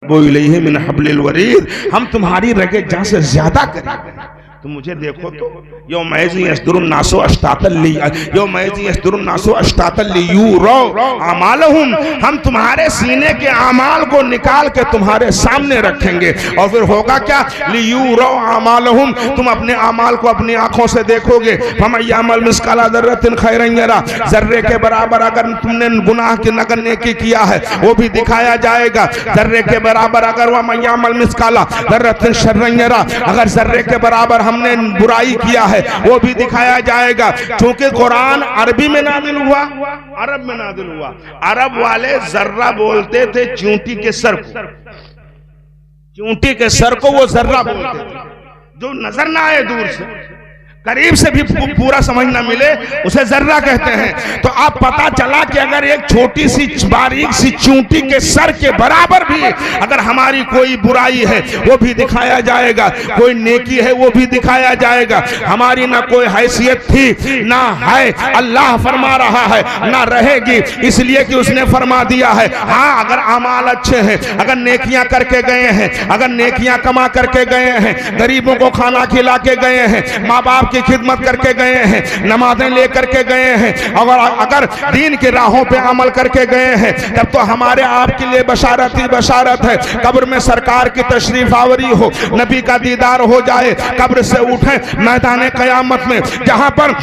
वो इलैहि मिन हब्लिल वरीद, हम तुम्हारी रगे जहां से ज्यादा करीब हैं। तो मुझे देखो तो यौमइज़िन यस्दुरुन नासु अश्तातन लियुरौ अमालहुम, हम तुम्हारे सीने के अमाल को निकाल के तुम्हारे सामने रखेंगे और फिर होगा क्या, लियुरौ अमालहुम, तुम अपने अमाल को अपनी आंखों से देखोगे। फमन यअमल मिस्काला दर्रतिन खैरन यरा, जर्रे के बराबर अगर तुमने गुनाह की नगर नेकी किया है वो भी दिखाया जाएगा। जर्रे के बराबर अगर वमन यअमल मिस्काला दर्रतिन शर्रन यरा, अगर जर्रे के बराबर हमने बुराई किया है वो भी दिखाया जाएगा। क्योंकि कुरान अरबी में नाजिल हुआ, अरब में नाजिल हुआ। अरब वाले जर्रा बोलते थे चूंटी के सर को, चूंटी के सर को वो जर्रा बोलते थे। जो नजर ना आए, दूर से करीब से भी पूरा समझ ना मिले, उसे जर्रा कहते हैं। तो अब पता चला कि अगर एक छोटी सी बारीक सी चूंटी के सर के बराबर भी अगर हमारी कोई बुराई है वो भी दिखाया जाएगा, कोई नेकी है वो भी दिखाया जाएगा। हमारी ना कोई हैसियत थी ना है, अल्लाह फरमा रहा है ना रहेगी, इसलिए कि उसने फरमा दिया है। हाँ, अगर अमाल अच्छे हैं, अगर नेकियां करके गए हैं, अगर नेकियां कमा करके गए हैं, गरीबों को खाना खिला के गए हैं, माँ बाप की खिदमत करके गए हैं, नमाजें लेकर के गए हैं, और अगर दीन की राहों पे अमल करके गए हैं, तब तो हमारे आपके लिए बशारत ही बशारत है। कब्र में सरकार की तशरीफ आवरी हो, नबी का दीदार हो जाए, कब्र से उठे मैदान क़यामत में जहां पर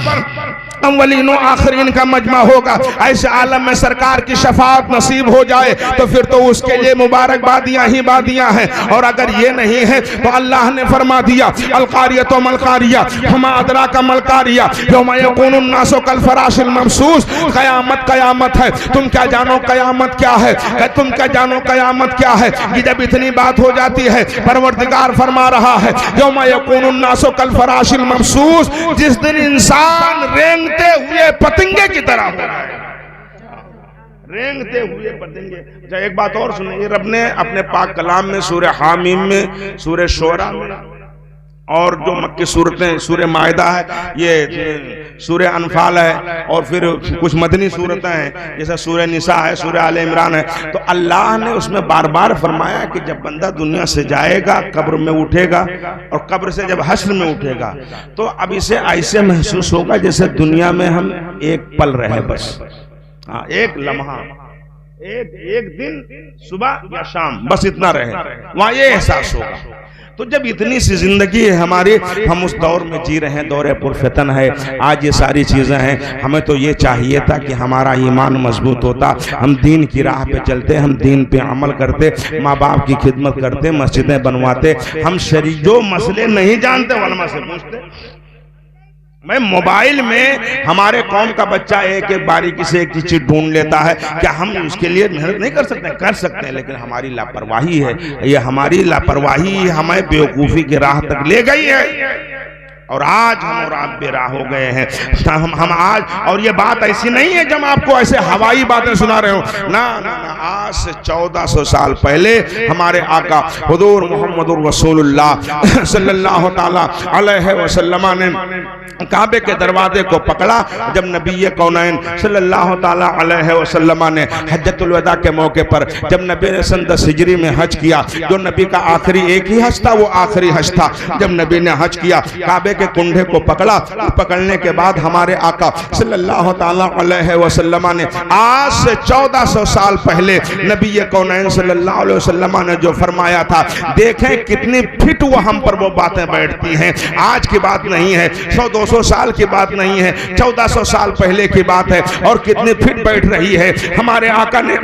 अव्वलीन आखिरीन का मजमा होगा, ऐसे आलम में सरकार की शफाअत नसीब हो जाए तो फिर तो उसके लिए मुबारकबादियां ही बादियां हैं। और अगर ये नहीं है तो अल्लाह ने फरमा दिया, अलकारियत मलकारिया हुमा अदराका मलकारिया यौमा यकूनुन नासु कल फराशिल मबसूस, कयामत कयामत है, तुम क्या जानो कयामत क्या है, तुम क्या जानो कयामत क्या है। कि जब इतनी बात हो जाती है, परवरदिगार फरमा रहा है यौमा यकूनुन नासु कल फराशिल मबसूस, जिस दिन इंसान रेंगते हुए पतंगे की तरह हो रहा है, रेंगते हुए पतंगे। अच्छा, एक बात और सुनिए, रब ने अपने पाक कलाम में सूरह हामीम में, सूरह शोरा में, और जो मक्की सूरतें, सूरह माइदा है, ये सूरह अनफाल है, और फिर कुछ मदनी सूरतें हैं जैसा सूरह निसा है, सूरह आले इमरान है, तो अल्लाह ने उसमें बार बार फरमाया कि जब बंदा दुनिया से जाएगा, कब्र में उठेगा, और कब्र से जब हश्र में उठेगा तो अब इसे ऐसे महसूस होगा जैसे दुनिया में हम एक पल रहे, बस हाँ, एक लम्हा, एक दिन सुबह या शाम, बस इतना रहे, वहां ये एहसास होगा। तो जब इतनी सी जिंदगी है हमारी, हम उस दौर में जी रहे हैं, दौरे पुरफितन है, आज ये सारी चीजें हैं। हमें तो ये चाहिए था कि हमारा ईमान मजबूत होता, हम दीन की राह पे चलते, हम दीन पे अमल करते, माँ बाप की खिदमत करते, मस्जिदें बनवाते, हम जो मसले नहीं जानते उलमा से पूछते। मैं मोबाइल में हमारे कौम का बच्चा एक एक बारीकी से एक चीज ढूंढ लेता है, क्या हम उसके लिए मेहनत नहीं कर सकते? कर सकते हैं, लेकिन हमारी लापरवाही है, ये हमारी लापरवाही हमें बेवकूफ़ी की राह तक ले गई है। और आज हम और आप बेराह हो गए हैं। हम आज, और ये बात ऐसी नहीं है जब आपको ऐसे हवाई बातें सुना रहे हो, ना ना ना, आज से 1400 साल पहले हमारे आका हुजूर मोहम्मदुर रसूलुल्लाह सल्लल्लाहु ताला अलैहि वसल्लम ने काबे के दरवाजे को पकड़ा। जब नबी कौनैन सल्लल्लाहु ताला अलैहि वसल्लम ने हज्जतुल वदा के मौके पर, जब नबी ने सन 10 हिजरी में हज किया, जो नबी का आखिरी एक ही हज था, वो आखिरी हज था, जब नबी ने हज किया, काबे के कुंडे को पकड़ा, पकड़ने के बाद हमारे आका सल्लल्लाहु ताला अलैहि वसल्लम ने आज से 1400 साल पहले नबी कौनैन सल्लल्लाहु अलैहि वसल्लम ने जो फरमाया था, देखें कितनी फिट वो हम पर वो बातें बैठती हैं। आज की बात नहीं है, 100-200 साल की बात नहीं है, 1400 साल पहले की बात है, और कितनी फिट बैठ रही है। हमारे आका ने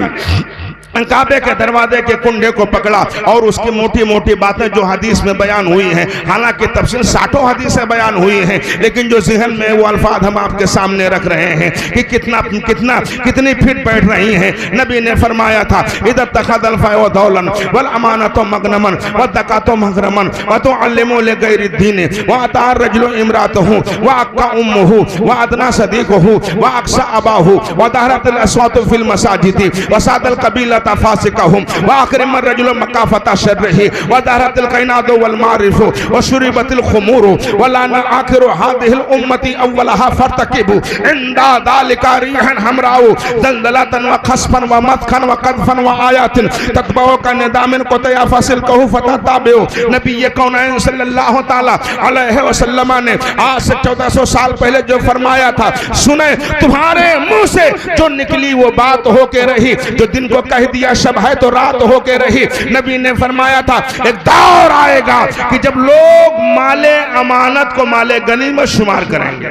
काबे के दरवाजे के कुंडे को पकड़ा और उसकी मोटी मोटी बातें जो हदीस में बयान हुई हैं, हालांकि तफसील 60 हदीसें बयान हुई हैं, लेकिन जो ज़हन में वो अल्फाज हम आपके सामने रख रहे हैं कि कितनी फिट बैठ रही हैं। नबी ने फरमाया था, इदत तखदल व दौलन वल अमानतो मगनमन व दकातो महरमन व तुअल्लिमु लिगैरि दीन व अतार रजुल इमरातहु व अक्का उम्मुहु व अदना सदीकुहु व अक्सा अबाहु व दहरतल अस्वातु फिल मसाजिद व सादल कबीला तफासिकहुम व अकरम रजुल मकाफता शर्रहि व दहरतिल कैनादु वल मारिफु व शुरिबतिल खुमूरु व लाना आखिरु हादिहिल उम्मती अव्वलहा फर्तकिबु इंदा दालिका रिहन हमराउ जलजलतन व खसफन व मदखन व कदफन व आयातिन ततबाउ का निदामिन कोतया फासिल कहू फतताबिउ। नबी कौनैन सल्लल्लाहु ताला अलैहि वसल्लम ने आज से 1400 साल पहले जो फरमाया था, सुने तुम्हारे मुंह से जो निकली वो बात होके रही, जो दिन को कह दिया शब है तो रात होके रही। नबी ने फरमाया था एक दौर आएगा कि जब लोग माले अमानत को माले गनीमत शुमार करेंगे।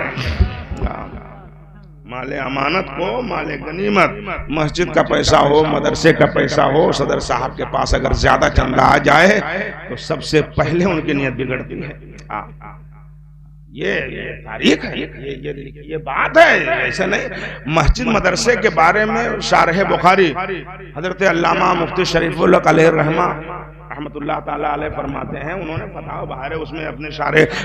माले अमानत को माले गनीमत, मस्जिद का पैसा हो, मदरसे का पैसा हो, सदर साहब के पास अगर ज्यादा चंदा आ जाए तो सबसे पहले उनकी नियत बिगड़ती है। ये तारीख है, ये बात है, ऐसा नहीं। मस्जिद मदरसे के बारे में शारह बुखारी हजरत अल्लामा मुफ्ती शरीफुल्लाह अलैहि रहमा रहमतुल्लाह ताला अलैह फरमाते हैं, उन्होंने फतावा बाहर उसमें अपने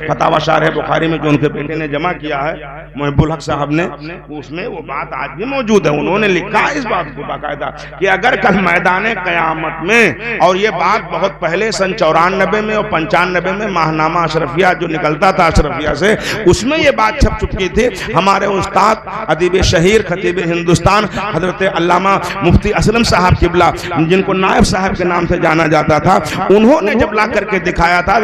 फतावा शारह बुखारी में जो उनके बेटे ने जमा किया है मुहिब्बुल हक साहब ने, उसमें वो बात आज भी मौजूद है। उन्होंने लिखा इस बात को बाकायदा कि अगर कल मैदान क़यामत में, और ये बात बहुत पहले सन 94 में और 95 में माहनामा अशरफिया जो निकलता था अशरफिया से, उसमें ये बात छप चुकी थी। हमारे उस्ताद अदीब शहीर खतीब हिंदुस्तान हजरत अल्लामा मुफ्ती असलम साहब किबला, जिनको नायब साहब के नाम से जाना जाता था, उन्होंने जब ला करके दिखाया था,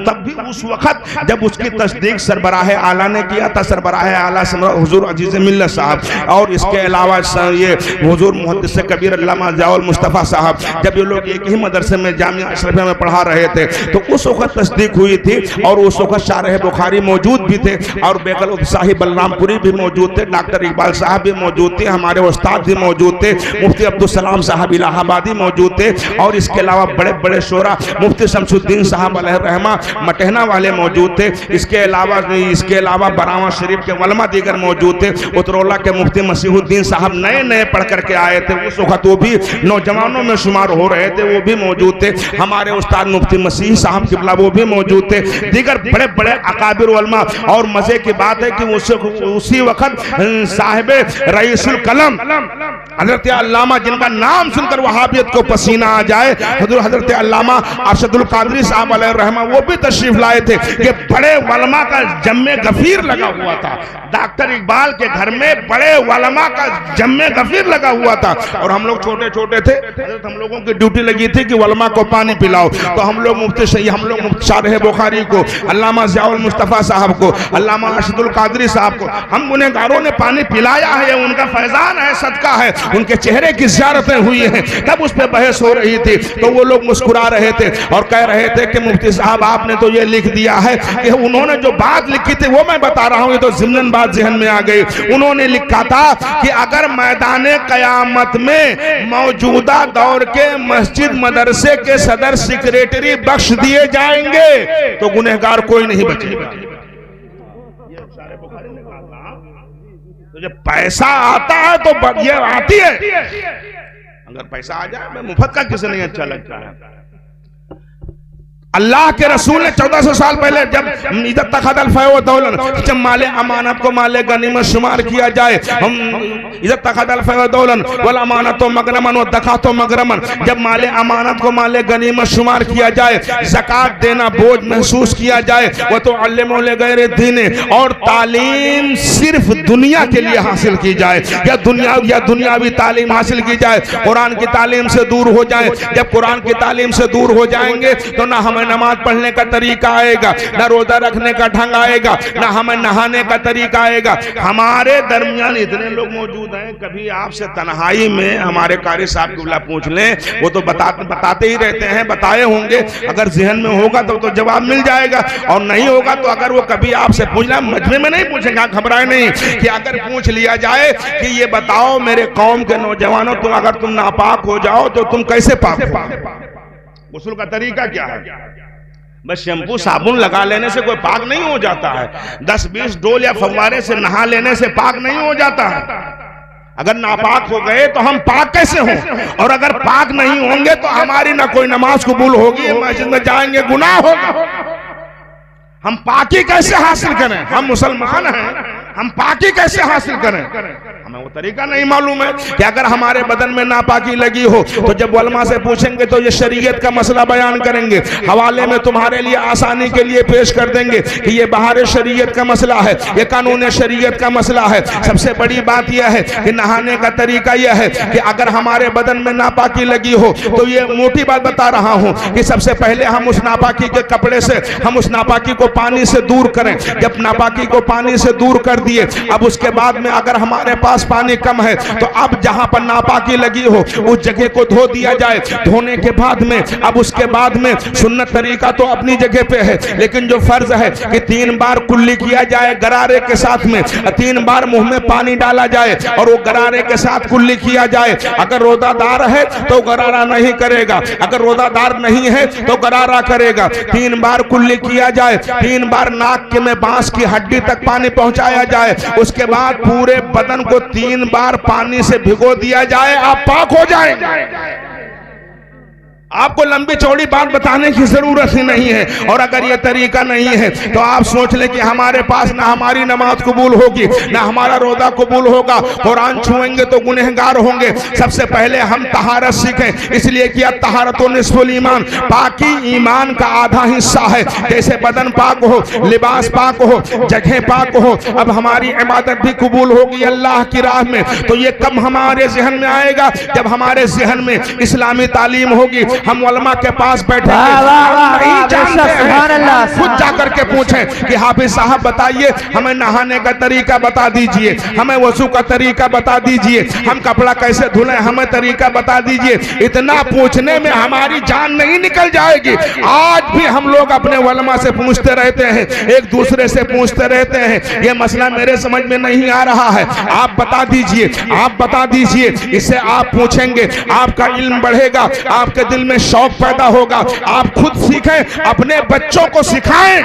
तब भी उस वक्त जब उसकी तस्दीक सरबराह आला ने किया था, सरबराह आला हुजूर अजीज मिल्लत साहब और इसके अलावा ये हुजूर मुहद्दिस कबीर अल्लामा ज़ियाउल मुस्तफ़ा साहब, जब ये लोग एक ही मदरसे में जामिया अशरफिया में पढ़ा रहे थे, तो उस वक्त तस्दीक हुई थी और उस वक्त शारह बुखारी मौजूद भी थे और बेकल साहिब बलरामपुरी भी मौजूद थे, डॉक्टर इकबाल साहब भी मौजूद थे, हमारे उस्ताद भी मौजूद थे, मुफ्ती अब्दुल सलाम साहब इलाहाबादी मौजूद थे और इसके अलावा बड़े बड़े शोरा मुफ्ती शमसुद्दीन साहब अलैहि रहमा मटहना वाले मौजूद थे। इसके अलावा बरावा शरीफ के वलमा दीगर मौजूद थे। उतरौला के मुफ्ती मसीहुद्दीन साहब नए नए पढ़ करके आए थे, उस वक्त वो भी नौजवानों में शुमार हो रहे थे, वो भी मौजूद थे। हमारे उस्ताद मुफ्ती मसीह साहब किबला वो भी मौजूद थे, दीगर बड़े बड़े अकाबिर उलमा। और मजे की बात है कि उसी वक्त साहिब रईसुल कलम हजरत अल्लामा, जिनका नाम सुनकर वहाबियत को पसीना आ जाए, हजरत अल्लामा अरशदुल कादरी साहब अलैहि रहमा, वो भी तशरीफ लाए थे कि बड़े वलमा का जम्मे गफीर लगा हुआ था। डॉक्टर इकबाल के घर में बड़े वलमा का जम्मे गफीर लगा हुआ था और हम लोग छोटे छोटे थे, हम लोगों की ड्यूटी लगी थी कि वलमा को पानी पिलाओ, तो हम लोग मुफ्ती शारह बुखारी को, अल्लामा ज़ियाउल मुस्तफ़ा साहब को, अल्लामा अरशदुल कादरी साहब को हम गुनहगारों ने पानी पिलाया है, उनका फैजान है, सदका है, उनके चेहरे की ज़ियारतें हुई हैं। तब उस पर बहस हो रही थी तो वो लोग मुस्कुरा रहे थे और कह रहे थे कि मुफ्ती साहब आपने तो ये लिख दिया है कि उन्होंने जो बात लिखी थी वो मैं बता रहा हूँ, ये तो ज़िम्नन बात ज़हन में आ गई। उन्होंने लिखा था कि अगर मैदान क़यामत में मौजूदा दौर के मस्जिद मदरसे के सदर सेक्रेटरी बख्श दिए जाएंगे तो गुनहगार कोई नहीं बचेगा। तो जब पैसा आता है तो ये आती है, अगर पैसा आ जाए, मैं मुफ्त का किसे नहीं अच्छा लगता है। अल्लाह के रसूल ने 1400 साल पहले जब इज्जत तखदल फैव दौलन, जब माले अमानत को माले गनीमत शुमार किया जाए, हम इज्जत तखदल फैव दौलन वल अमानत तो मगरमन व दखा तो मगरमन, जब माले अमानत को माले गनीमत शुमार किया जाए, ज़कात देना बोझ महसूस किया जाए, वो तो अल्लमो ले गैर दीने, और तालीम सिर्फ दुनिया के लिए हासिल की जाए या दुनियावी तालीम हासिल की जाए, कुरान की तालीम से दूर हो जाए। जब कुरान की तालीम से दूर हो जाएंगे तो ना हमें नमाज पढ़ने का तरीका आएगा, ना रोजा रखने का ढंग आएगा, ना हमें नहाने का तरीका आएगा। हमारे दरमियान इतने लोग मौजूद हैं, कभी आपसे तन्हाई में हमारे कारी साहब को पूछ लें, वो तो बताते ही रहते हैं, बताए होंगे, अगर जहन में होगा तो जवाब मिल जाएगा, और नहीं होगा तो अगर वो कभी आपसे पूछ लें, मजमे में नहीं पूछेंगे, घबराए नहीं, कि अगर पूछ लिया जाए कि ये बताओ मेरे कौम के नौजवानों, तुम अगर तुम नापाक हो जाओ तो तुम कैसे पाक हो? गुस्ल का तरीका क्या है? बस शैम्पू साबुन लगा लेने से कोई पाक नहीं हो जाता है, 10-20 डोल या फव्वारे से नहा लेने से पाक नहीं हो जाता है। अगर नापाक हो गए तो हम पाक कैसे हों? और अगर पाक नहीं होंगे तो हमारी ना कोई नमाज कबूल होगी, मस्जिद में जाएंगे गुनाह होगा। हम पाकी कैसे हासिल करें? हम मुसलमान हैं, हम पाकी कैसे हासिल करें? हमें वो तरीका नहीं मालूम है कि अगर हमारे बदन में नापाकी लगी हो तो जब उलमा से पूछेंगे तो ये शरीयत का मसला बयान करेंगे, हवाले में तुम्हारे लिए आसानी के लिए पेश कर देंगे कि ये बाहर शरीयत का मसला है, ये कानून शरीयत का मसला है। सबसे बड़ी बात यह है कि नहाने का तरीका यह है कि अगर हमारे बदन में नापाकी लगी हो तो ये मोटी बात बता रहा हूं कि सबसे पहले हम उस नापाकी के कपड़े से हम उस नापाकी को पानी से दूर करें। जब नापाकी को पानी से दूर कर दिए, अब उसके बाद में अगर हमारे पास पानी कम है तो अब जहां पर नापाकी लगी हो उस जगह को धो दिया जाए। धोने के बाद में अब उसके बाद में सुन्नत तरीका तो अपनी जगह पे है, लेकिन जो फर्ज है कि 3 बार कुल्ली किया जाए गरारे के साथ में, 3 बार मुंह में पानी डाला जाए और वो गरारे के साथ कुल्ली किया जाए। अगर रोजादार है तो गरारा नहीं करेगा, अगर रोजादार नहीं है तो गरारा करेगा। 3 बार कुल्ली किया जाए, 3 बार नाक के में बांस की हड्डी तक पानी पहुंचाया जाए। उसके बाद पूरे बदन को 3 बार पानी से भिगो दिया जाए, आप पाक हो जाएंगे। आपको लंबी चौड़ी बात बताने की जरूरत ही नहीं है। और अगर ये तरीका नहीं है तो आप सोच लें कि हमारे पास ना हमारी नमाज कबूल होगी ना हमारा रोजा कबूल होगा। कुरान छुएंगे तो गुनहगार होंगे। सबसे पहले हम तहारत सीखें, इसलिए कि तहारतो निस्फुल ईमान, पाकी ईमान का आधा हिस्सा है। जैसे बदन पाक हो, लिबास पाक हो, जगह पाक हो। अब हमारी इबादत भी कबूल होगी अल्लाह की राह में, तो ये कब हमारे जहन में आएगा? जब हमारे जहन में इस्लामी तालीम होगी। हम उलमा के पास बैठे नहीं जानते हैं, खुद जाकर के पूछें कि हाफिज साहब बताइए, हमें नहाने का तरीका बता दीजिए, हमें वजू का तरीका बता दीजिए, हम कपड़ा कैसे धुलें हमें तरीका बता दीजिए। इतना पूछने में हमारी जान नहीं निकल जाएगी। आज भी हम लोग अपने उलमा से पूछते रहते हैं, एक दूसरे से पूछते रहते हैं, ये मसला मेरे समझ में नहीं आ रहा है, आप बता दीजिए, आप बता दीजिए। इससे आप पूछेंगे, आपका इल्म बढ़ेगा, आपके दिल में शौक पैदा होगा। आप खुद सीखें, अपने बच्चों को सिखाएं,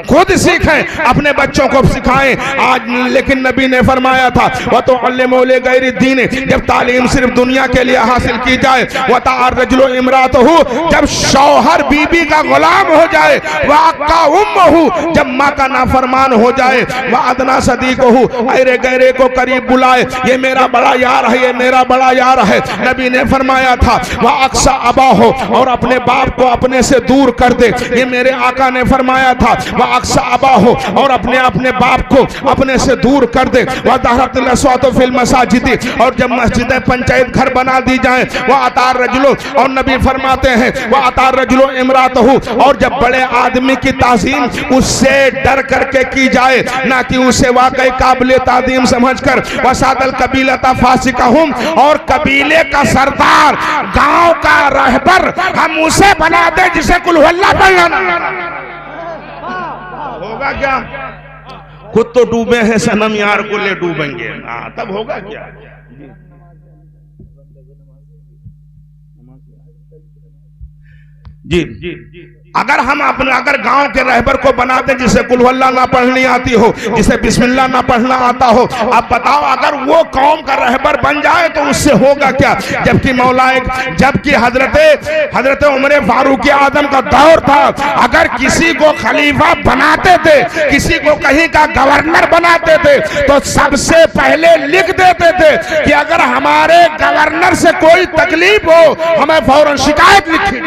खुद सीखें, अपने बच्चों को सिखाएं। आज लेकिन नबी ने फरमाया था वह तो अल्लेमोले गैर दीन, जब तालीम सिर्फ दुनिया के लिए हासिल की जाए, वह तारजुलो इमरात हो, जब शौहर बीबी का गुलाम हो जाए, वह अक्का उम्म हो, जब माँ का नाफरमान हो जाए, वह अदना सदीक हो, अरे गैरे को करीब बुलाए, ये मेरा बड़ा यार है, ये मेरा बड़ा यार है। नबी ने फरमाया था वह अक्सा अबा हो, और अपने बाप को अपने से दूर कर दे। ये मेरे आका ने फरमाया था वह अक्सा अबा हो, और अपने बाप को अपने से दूर कर दे। वह दहरतुल अस्वातु फिल मसाजिदी, और जब मस्जिदें पंचायत घर बना दी जाए, वह अतार रजुलो, और नबी फरमाते हैं वह अतार रजुलो इमरात हो, और जब बड़े आदमी की ताज़ीम उससे डर करके की जाए, ना कि उसे वाकई काबिल ताज़ीम समझकर। वसादल कबीलता फासिकहुम, और कबीले का सरदार, गांव का रहबर हम उसे बना दे जिसे कुल हुवल्लाह पढ़ना। होगा क्या? खुद तो डूबे हैं सनम, यार को ले डूबेंगे, तब होगा क्या? जी जी, अगर गांव के रहबर को बना दे जिसे कुल हुवल्लाह ना पढ़नी आती हो, जिसे बिस्मिल्लाह ना पढ़ना आता हो, आप बताओ अगर वो कौम का रहबर बन जाए तो उससे होगा क्या? जबकि जबकि हजरत उमर फारूक आदम का दौर था, अगर किसी को खलीफा बनाते थे, किसी को कहीं का गवर्नर बनाते थे, तो सबसे पहले लिख देते थे कि अगर हमारे गवर्नर से कोई तकलीफ हो हमें फौरन शिकायत लिखी।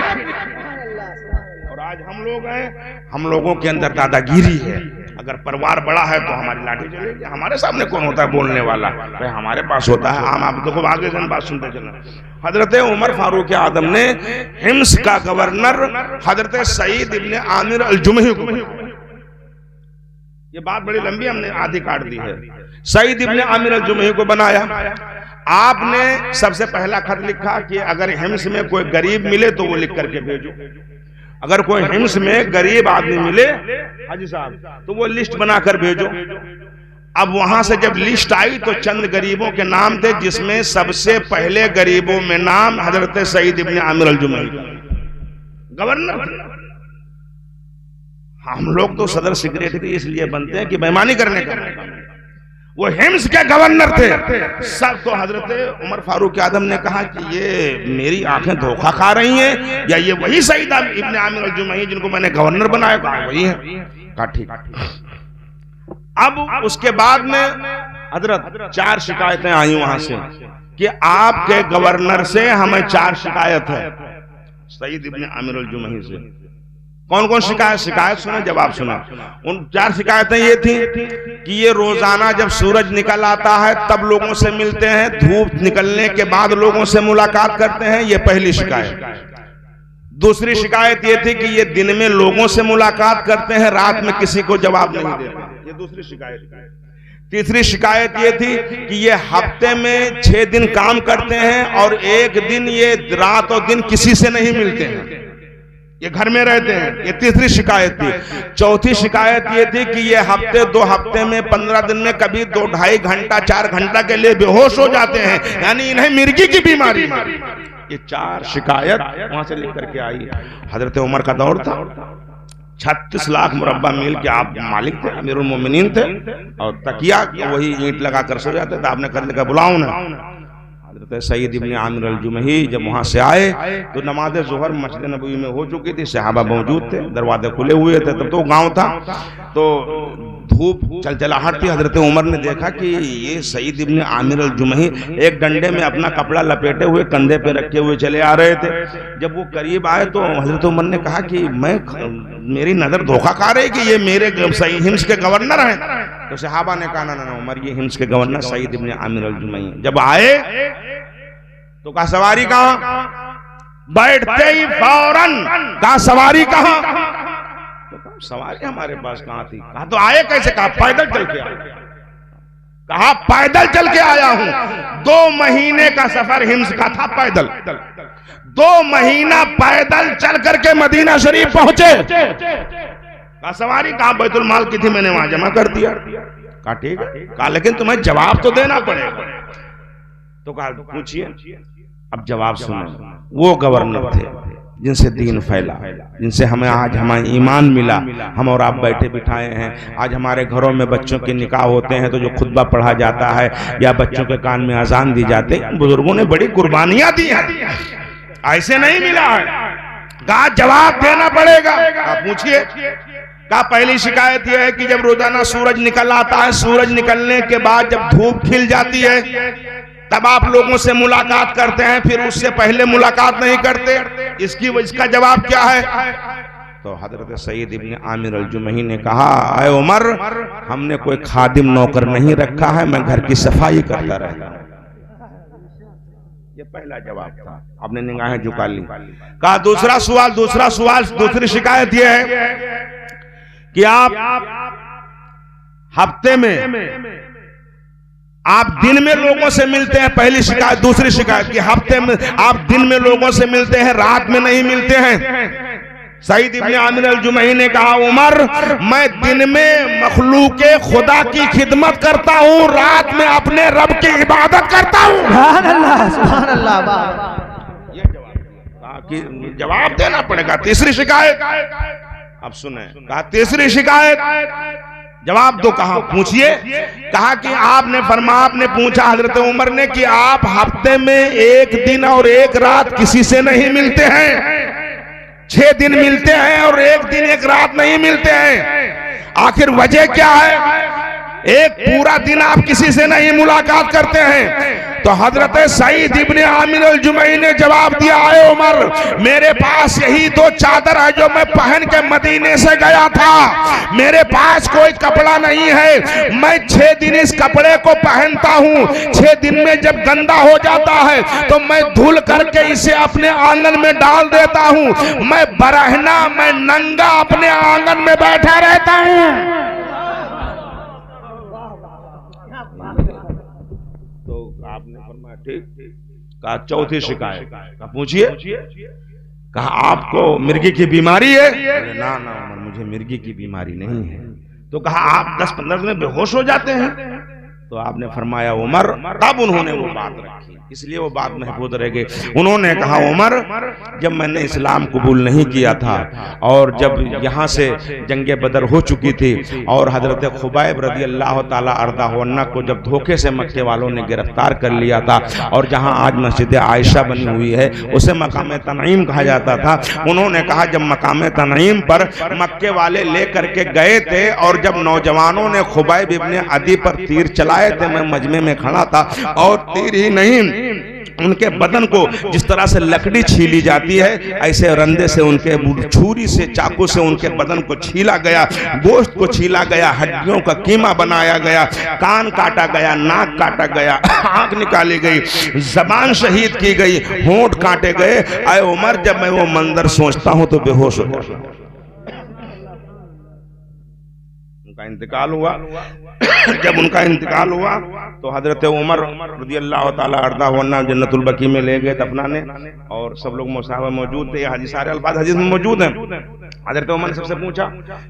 आज हम लोग हैं, हम लोगों के अंदर दादागिरी है। अगर परिवार बड़ा है तो हमारी लाठी चलेगी। हमारे सामने कौन होता है बोलने वाला? भाई हमारे पास होता है। आप देखो आगे से बात सुनते चलना। हजरत उमर फारूक आदम ने हिम्स का गवर्नर हजरत सईद इब्ने आमिर अल-जुमही को, ये बात बड़ी लंबी हमने आधी काट दी है, सईद इब्ने आमिर अल-जुमही को बनाया। आपने सबसे पहला खत लिखा कि अगर हिम्स में कोई गरीब मिले तो वो लिख करके भेजो। अगर कोई हिम्स में गरीब आदमी मिले हाजी साहब तो वो लिस्ट बनाकर भेजो। अब वहां से जब लिस्ट आई तो चंद गरीबों के नाम थे, जिसमें सबसे पहले गरीबों में नाम हजरत सईद इब्ने आमिर अल-जुमही गवर्नर थे। हम लोग तो सदर सेक्रेटरी इसलिए बनते हैं कि बेईमानी करने का, वो हिम्स के गवर्नर थे सब। तो हजरत उमर फारूक आदम ने कहा कि ये मेरी आंखें धोखा खा रही हैं, या ये वही सईद इब्ने आमिर अल-जुमही जिनको मैंने गवर्नर बनाया? कहा वही है। कहा ठीक। अब उसके बाद में हजरत 4 शिकायतें आई वहां से कि आपके गवर्नर से हमें 4 शिकायत है, सईद इब्न आमिर अल-जुमही से। कौन कौन शिकायत सुने, जवाब सुना। उन 4 शिकायतें ये थी कि ये रोजाना जब सूरज निकल आता है तब लोगों से मिलते हैं, धूप निकलने के बाद लोगों से मुलाकात करते हैं, ये पहली शिकायत। दूसरी शिकायत ये थी कि ये दिन में लोगों से मुलाकात करते हैं, रात में किसी को जवाब नहीं देते, ये दूसरी शिकायत। तीसरी शिकायत ये थी कि ये हफ्ते में 6 दिन काम करते हैं और 1 दिन ये रात और दिन किसी से नहीं मिलते हैं, ये घर में रहते हैं, ये तीसरी शिकायत थी। चौथी शिकायत ये थी कि ये 2 हफ्ते में 15 दिन में कभी 2-2.5 घंटा 4 घंटा के लिए बेहोश हो जाते हैं, यानी इन्हें मिर्गी की बीमारी। ये 4 शिकायत वहां से लिख करके आई। हजरत उमर का दौर था, 36 लाख मुरब्बा मील के आप मालिक थे, अमीरुल मोमिनीन थे, और तकिया वही ईंट लगा कर सो जाते थे। आपने कर लिखा बुलाओ ना। हजरत सईद इब्न आमिर अल-जुमही जब वहां से आए तो नमाज ज़ोहर मस्जिद नबवी में हो चुकी थी, सहाबा मौजूद थे, दरवाजे खुले हुए थे, तब तो गांव था, तो धूप चलचलाहट थी। हजरत उमर ने देखा कि ये सईद इब्न आमिर अल-जुमही एक डंडे में अपना कपड़ा लपेटे हुए कंधे पे रखे हुए चले आ रहे थे। जब वो करीब आए तो हजरत उमर ने कहा कि मेरी नजर धोखा खा रही कि ये मेरे हिम्स के गवर्नर हैं। तो सहाबा ने कहा ना उमर, ये हिम्स के गवर्नर सईद इब्न आमिर अल-जुमही। जब आए तो कहा सवारी कहां, बैठते ही फौरन कहा सवारी कहां, सवारी हमारे पास कहां थी। कहा तो आए कैसे, कहा पैदल चल के आया। कहा पैदल चल के आया हूं। 2 महीने का सफर हिम्स का था पैदल, 2 महीना पैदल चल करके मदीना शरीफ पहुंचे। कहा सवारी कहा, बैतुल माल की थी, मैंने वहां जमा कर दिया। कहा ठीक है। कहा लेकिन तुम्हें जवाब तो देना पड़ेगा। तो कहा पूछिए। अब जवाब सुने। वो गवर्नर थे जिनसे दीन फैला, जिनसे हमें आज हमारा ईमान मिला, हम और आप बैठे बिठाए हैं। आज हमारे घरों में बच्चों के निकाह होते हैं तो जो खुतबा पढ़ा जाता है या बच्चों के कान में अजान दी जाती है, बुजुर्गों ने बड़ी कुर्बानियां दी हैं, ऐसे नहीं मिला है। कहा जवाब देना पड़ेगा। आप पूछिए। कहा पहली शिकायत यह है कि जब रोजाना सूरज निकल आता है, सूरज निकलने के बाद जब धूप खिल जाती है तब आप लोगों से मुलाकात करते हैं, फिर उससे पहले मुलाकात नहीं करते, इसका जवाब क्या है। तो हजरत सईद इब्न आमिर अल-जुमही ने कहा, आए उमर, हमने कोई खादिम नौकर नहीं रखा है, मैं घर की सफाई करता रहता हूं। ये पहला जवाब था। आपने निगाहें झुका ली। कहा दूसरा सवाल, दूसरी शिकायत यह है कि आप हफ्ते में आप दिन में लोगों से मिलते हैं, पहली शिकायत। दूसरी शिकायत कि हफ्ते में आप दिन में लोगों से मिलते हैं, रात में नहीं मिलते हैं। सईद इब्न आमिर अल-जुमही ने कहा उमर, मैं दिन में मखलूके खुदा की खिदमत करता हूँ, रात में अपने रब की इबादत करता हूँ। सुभान अल्लाह, सुभान अल्लाह। ये जवाब देना पड़ेगा। तीसरी शिकायत, अब सुने। कहा तीसरी शिकायत जवाब दो। कहा पूछिए। कहा कि आपने पूछा हजरत उमर ने कि आप हफ्ते में 1 दिन और 1 रात किसी से नहीं मिलते हैं, 6 दिन मिलते हैं और 1 दिन 1 रात नहीं मिलते हैं, आखिर वजह क्या है। एक पूरा दिन आप किसी से नहीं मुलाकात करते हैं। तो हजरत सईद इब्न आमिर अल-जुमही ने जवाब दिया, आए उमर, मेरे पास यही 2 चादर है जो मैं पहन के मदीने से गया था, मेरे पास कोई कपड़ा नहीं है, मैं 6 दिन इस कपड़े को पहनता हूँ, 6 दिन में जब गंदा हो जाता है तो मैं धुल करके इसे अपने आंगन में डाल देता हूँ, मैं बरहना, मैं नंगा अपने आंगन में बैठा रहता हूँ। आपने फरमाया ठीक। कहा चौथी शिकायत, कहा पूछिए। कहा आपको मिर्गी की बीमारी है। ना मुझे मिर्गी की बीमारी नहीं है। तो कहा आप 10-15 दिन में बेहोश हो जाते हैं। तो आपने फरमाया उमर, तब उन्होंने वो बात रखी, इसलिए वो बात महफूज रह गई। उन्होंने कहा उमर, जब मैंने इस्लाम कबूल नहीं किया था और जब यहाँ से जंगे बदर हो चुकी थी और हजरत खुबैब रदी अल्लाह ताला अर्दा को जब धोखे से मक्के वालों ने गिरफ्तार कर लिया था और जहाँ आज मस्जिद आयशा बनी हुई है उसे मकाम तनईम कहा जाता था। उन्होंने कहा जब मकाम तनईम पर मक्के वाले ले करके गए थे और जब नौजवानों ने खुबैब इब्न अदी पर तीर चलाए चलाए थे, मैं मजमे में खड़ा था और तीर ही नहीं उनके बदन को जिस तरह से लकड़ी छीली जाती है ऐसे रंदे से उनके छुरी से चाकू से उनके बदन को छीला गया, गोश्त को छीला गया, हड्डियों का कीमा बनाया गया, कान काटा गया, नाक काटा गया, आंख निकाली गई, जबान शहीद की गई, होंठ काटे गए। आए उमर जब मैं वो मंजर सोचता हूं तो बेहोश हो जाता हूं। उनका इंतकाल हुआ जब उनका इंतकाल हुआ तो हजरत उमर रज़ियल्लाहु ताला अन्हु जन्नतुल बकी में ले गए दफनाने और सब लोग मुसाहबा मौजूद थे। हदीस सारे अल्फाज हदीस में मौजूद हैं। हजरत उमर ने सबसे पूछा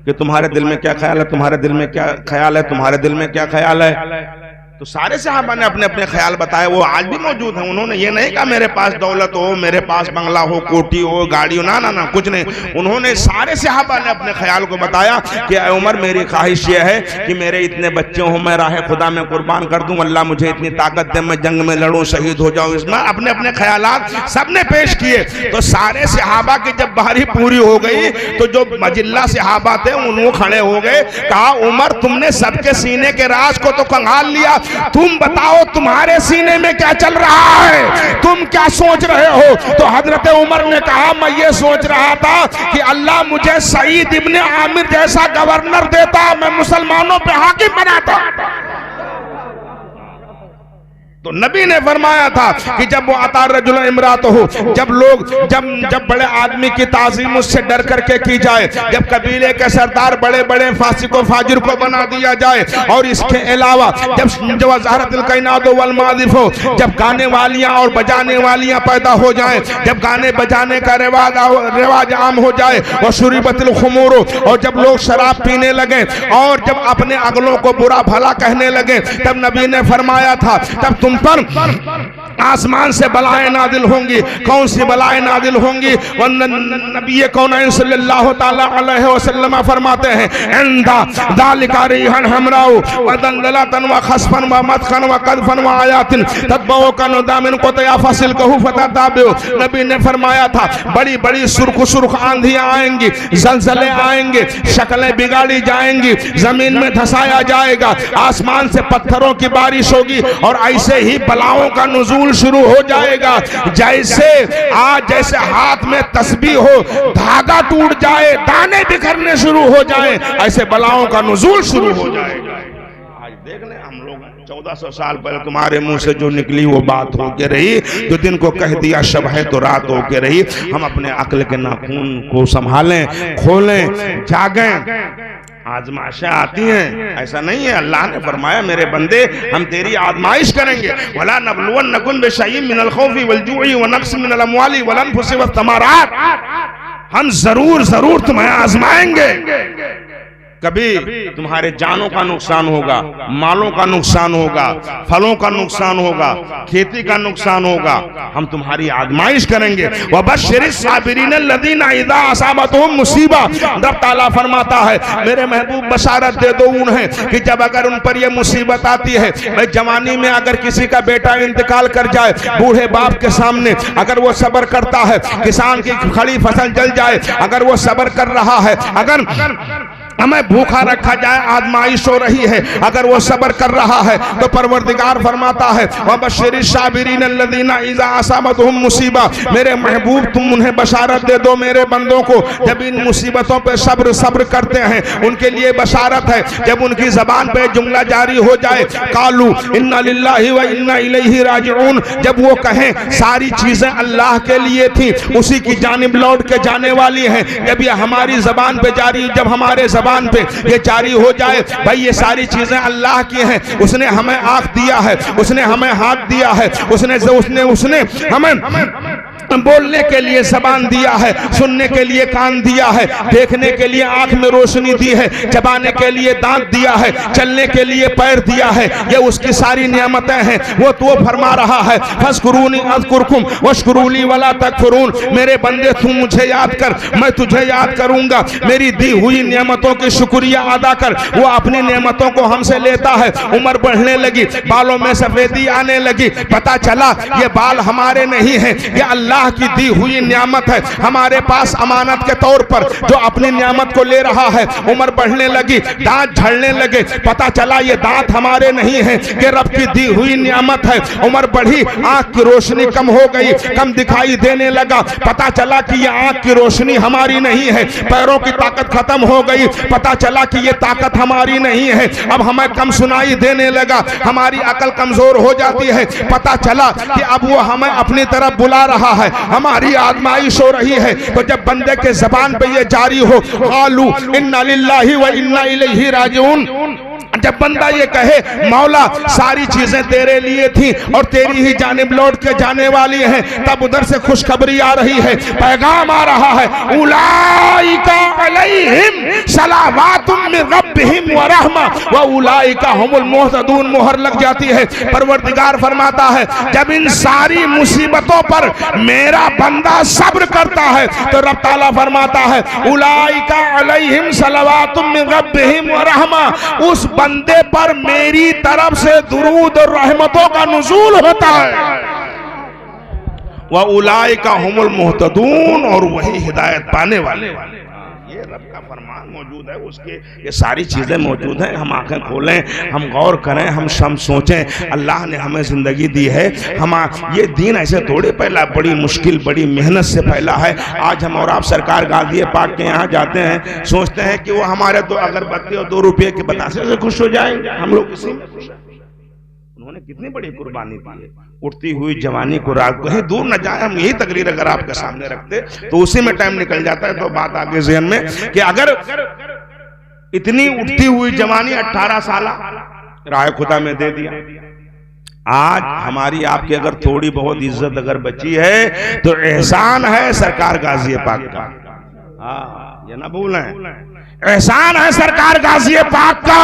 कि तुम्हारे दिल में क्या ख्याल है, तुम्हारे दिल में क्या ख्याल है, तुम्हारे दिल में क्या ख्याल है। तो सारे सहाबा ने अपने अपने ख्याल बताए, वो आज भी मौजूद हैं। उन्होंने ये नहीं कहा मेरे पास दौलत हो, मेरे पास बंगला हो, कोठी हो, गाड़ी हो, ना ना ना, कुछ नहीं। उन्होंने सारे सहाबा ने अपने ख्याल को बताया कि उमर मेरी ख्वाहिश ये है कि मेरे इतने बच्चे हों, मैं राह खुदा में कुर्बान कर दूं, अल्लाह मुझे इतनी ताकत दे, मैं जंग में लड़ूं, शहीद हो जाऊं। इसमें अपने अपने ख्यालात सबने पेश किए। तो सारे सहाबा की जब बारी पूरी हो गई तो जो मजिल्ला सहाबा थे उन्होंने खड़े हो गए, कहा उमर तुमने सबके सीने के राज को तो कंगाल लिया, तुम बताओ तुम्हारे सीने में क्या चल रहा है, तुम क्या सोच रहे हो। तो हजरत उमर ने कहा मैं ये सोच रहा था कि अल्लाह मुझे सईद इब्ने आमिर जैसा गवर्नर देता, मैं मुसलमानों पे हाकिम बनाता। तो नबी ने फरमाया था कि जब वो अता रजुल इमरात हो, जब लोग जब बड़े आदमी की ताज़ीम उससे डर करके की जाए, जब कबीले के सरदार बड़े बड़े फासिको फाजिर को बना दिया जाए, और इसके अलावा जब वज़ारतुल कायनात वल मादिफ हो, जब गाने वालियां और बजाने वालियां पैदा हो जाए, जब गाने बजाने का रिवाज आम हो जाए, और शुरीबतुल खुमूर, और जब लोग शराब पीने लगे और जब अपने अगलों को बुरा भला कहने लगे, तब नबी ने फरमाया था तब तुम पर आसमान से बलाएं नादिल होंगी। कौन सी बलाएं नादिल होंगी? नबी कौनैन सल्लल्लाहु ताला अलैहि वसल्लम फरमाते हैं इंदा दालिका रिहन हमराउ वदललतन व खसफन व मदखन व कदफन व आयातिन तदबउ का नदामिन को तया फसिल कहू फतदाबु। नबी ने फरमाया था बड़ी बड़ी सुर्ख आंधियां आएंगी, जलजले आएंगे, शक्लें बिगाड़ी जाएंगी, जमीन में धसाया जाएगा, आसमान से पत्थरों की बारिश होगी, और ऐसे ही बलाओं का नुज़ूल शुरू हो जाएगा। जैसे हाथ में तस्बीह हो, धागा टूट जाए, दाने बिखरने शुरू हो जाए, ऐसे बलाओं का नुज़ूल शुरू हो जाएगा। आज देख ले हम लोग 1400 साल पहले तुम्हारे मुंह से जो निकली वो बात होके रही, जो दिन को कह दिया शब है तो रात होके रही। हम अपने अक्ल के नाखून को संभालें, खोलें, जागें। आजमाइशें आती हैं, ऐसा नहीं है। अल्लाह ने फरमाया मेरे बंदे हम तेरी आजमाइश करेंगे। वला नबलुवन्नकुम बिशैइन मिनल खौफि वल जुइ व नक्स मिनल अमवालि वल अनफुसि वत तमारात, हम जरूर तुम्हें आजमाएंगे। कभी तुम्हारे जानों का नुकसान होगा, मालों का नुकसान होगा, फलों का नुकसान होगा, खेती का नुकसान होगा, हम तुम्हारी आजमाइश करेंगे। वबश्शिरिस साबिरीन अल्लज़ीना इज़ा असाबतहुम मुसीबा, रब ताला फरमाता है मेरे महबूब बशारत दे दो उन्हें कि जब अगर उन पर यह मुसीबत आती है, भाई जवानी में अगर किसी का बेटा इंतकाल कर जाए, बूढ़े बाप के सामने अगर वो सब्र करता है, किसान की खड़ी फसल जल जाए अगर वो सब्र कर रहा है, अगर हमें भूखा रखा जाए आजमाइश हो रही है अगर वो सब्र कर रहा है, तो परवरदिगार फरमाता है वबश्शिरिश साबिरीन अल्लज़ीना इज़ा असाबतहुम मुसीबा, मेरे महबूब तुम उन्हें बशारत दे दो मेरे बंदों को जब इन मुसीबतों पे सब्र करते हैं, उनके लिए बशारत है जब उनकी जबान पे जुमला जारी हो जाए कालू इन्ना लिल्लाहि व इन्ना इलैहि राजिऊन, जब वो कहें सारी चीजें अल्लाह के लिए थी, उसी की जानिब लौट के जाने वाली हैं, जब ये हमारी जबान पे जारी, जब हमारे जबान पे ये जारी हो जाए भाई ये सारी चीजें अल्लाह की हैं, उसने हमें आंख दिया है, उसने हमें हाथ दिया है, उसने हमें बोलने के लिए जबान दिया है, सुनने के लिए कान दिया है, देखने के लिए आंख में रोशनी दी है, चबाने के लिए दांत दिया है, चलने के लिए पैर दिया है, ये उसकी सारी नियामतें हैं। वो तो फरमा रहा है फस्कुरूनी अज़कुरकुम वश्कुरूली वला तकफुरून, मेरे बंदे तू मुझे याद कर मैं तुझे याद करूंगा, मेरी दी हुई नियामतों की शुक्रिया अदा कर। वो अपनी नियामतों को हमसे लेता है, उम्र बढ़ने लगी, बालों में सफेदी आने लगी, पता चला ये बाल हमारे नहीं है, ये अल्लाह अल्लाह की दी हुई नियामत है हमारे पास अमानत के तौर पर, जो अपनी नियामत को ले रहा है, उम्र बढ़ने लगी, दांत झड़ने लगे, पता चला ये दांत हमारे नहीं है, कि रब की दी हुई नियामत है। उम्र बढ़ी, आंख की रोशनी कम हो गई, कम दिखाई देने लगा, पता चला कि ये आंख की रोशनी हमारी नहीं है। पैरों की ताकत खत्म हो गई, पता चला कि ये ताकत हमारी नहीं है। अब हमें कम सुनाई देने लगा, हमारी अकल कमजोर हो जाती है, पता चला कि अब वो हमें अपनी तरफ बुला रहा है, हमारी आजमाइश हो रही है। तो जब बंदे के जबान पे ये जारी हो, क़ालू इन्ना लिल्लाहि व इन्ना इलैहि राजिऊन, जब बंदा ये कहे मौला सारी चीजें तेरे लिए थी और तेरी ही जानिब लौट के जाने वाली हैं, तब उधर से खुशखबरी आ रही है, पैगाम आ रहा है, उलाइका अलैहिम सलावातुम मिन रब्बिहिम व रहमा व उलाइका हुमुल मुहतदून। मोहर लग जाती है। परवरदिगार फरमाता है जब इन सारी मुसीबतों पर मेरा बंदा सब्र करता है तो रब ताला फरमाता है उलाइका अलैहिम सलावातुम मिन रब्बिहिम व रहमा, उस बंदे पर मेरी तरफ से दुरूद और रहमतों का नुज़ूल होता है। व उलाइका हुमुल मुहतदून, और वही हिदायत पाने वाले। ये रब का फरमान मौजूद है, उसके ये सारी चीजें मौजूद हैं। हम आंखें खोलें, हम गौर करें, हम सोचें। अल्लाह ने हमें जिंदगी दी है, हम ये दीन ऐसे थोड़े फैला, बड़ी मुश्किल बड़ी मेहनत से फैला है। आज हम और आप सरकार गाज़ी पाक के यहाँ जाते हैं, सोचते हैं कि वो हमारे तो अगरबत्ती और 2 रुपये के बतासे से खुश हो जाएंगे, हम लोग इसी में खुश हैं। उन्होंने कितनी बड़ी कुर्बानी दी है, उठती हुई जवानी को रात कहीं दूर न जाए। हम यही तकरीर अगर आपके सामने रखते तो उसी में टाइम निकल जाता है। तो बात आगे ज़हन में कि अगर इतनी उठती हुई जवानी 18 साल राह खुदा में दे दिया, आज हमारी आपकी अगर थोड़ी बहुत इज्जत अगर बची है तो एहसान है सरकार गाज़ी पाक का। हाँ, ये ना भूलें, एहसान है सरकार गाज़ी पाक का,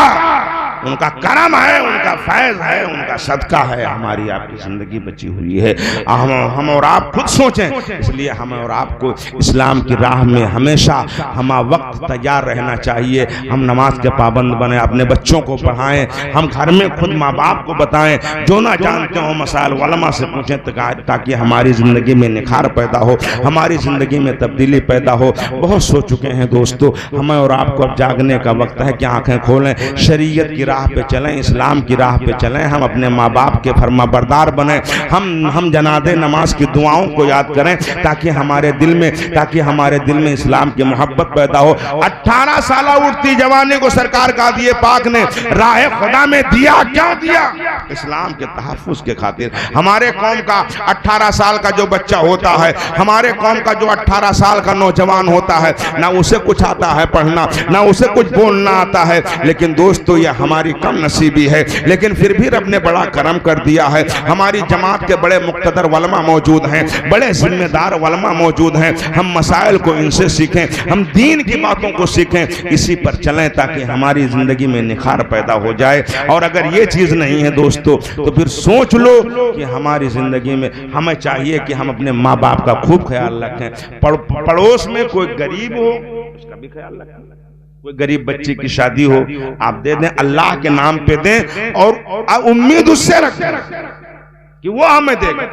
उनका करम है, उनका फैज है, उनका सदका है, हमारी आपकी जिंदगी बची हुई है। हम और आप खुद सोचें। इसलिए हमें और आपको इस्लाम की राह में हमेशा हम वक्त तैयार रहना चाहिए। हम नमाज के पाबंद बने, अपने बच्चों को पढ़ाएं, हम घर में खुद माँ बाप को बताएं, जो ना जानते हो मसाइल उलमा से पूछें, ताकि हमारी ज़िंदगी में निखार पैदा हो, हमारी ज़िंदगी में तब्दीली पैदा हो। बहुत सो चुके हैं दोस्तों, हमें और आपको अब जागने का वक्त है कि आंखें खोलें, शरीयत की राह पे चलें, इस्लाम की राह पे चलें, हम अपने माँ बाप के फरमाबरदार बने, हम जनादे नमाज की दुआओं को याद करें, ताकि हमारे दिल में इस्लाम की मोहब्बत पैदा हो। 18 साल उठती जवानी को सरकार गाज़ी पाक ने राह खुदा में दिया, क्या दिया? इस्लाम के तहफ़्फ़ुज़ के खातिर। हमारे कौम का 18 साल का जो बच्चा होता है, हमारे कौम का जो 18 साल का नौजवान होता है, ना उसे कुछ आता है पढ़ना, ना उसे कुछ बोलना आता है, लेकिन दोस्तों ये हमारी कम नसीबी है। लेकिन फिर भी रब ने बड़ा करम कर दिया है, हमारी जमात के बड़े मुक़्तदर वलमा मौजूद हैं, बड़े जिम्मेदार वलमा मौजूद हैं। हम मसाइल को इनसे सीखें, हम दीन की बातों को सीखें, इसी पर चलें ताकि हमारी ज़िंदगी में निखार पैदा हो जाए। और अगर ये चीज़ नहीं है दोस्तों तो फिर सोच लो कि हमारी ज़िंदगी में हमें चाहिए कि हम अपने माँ बाप का खूब ख्याल रखें। पड़ोस में कोई गरीब हो उसका भी ख्याल रखें, कोई गरीब बच्चे की शादी हो आप दे दें, अल्लाह के नाम पे दें और उम्मीद उससे रखें कि वो हमें देगा।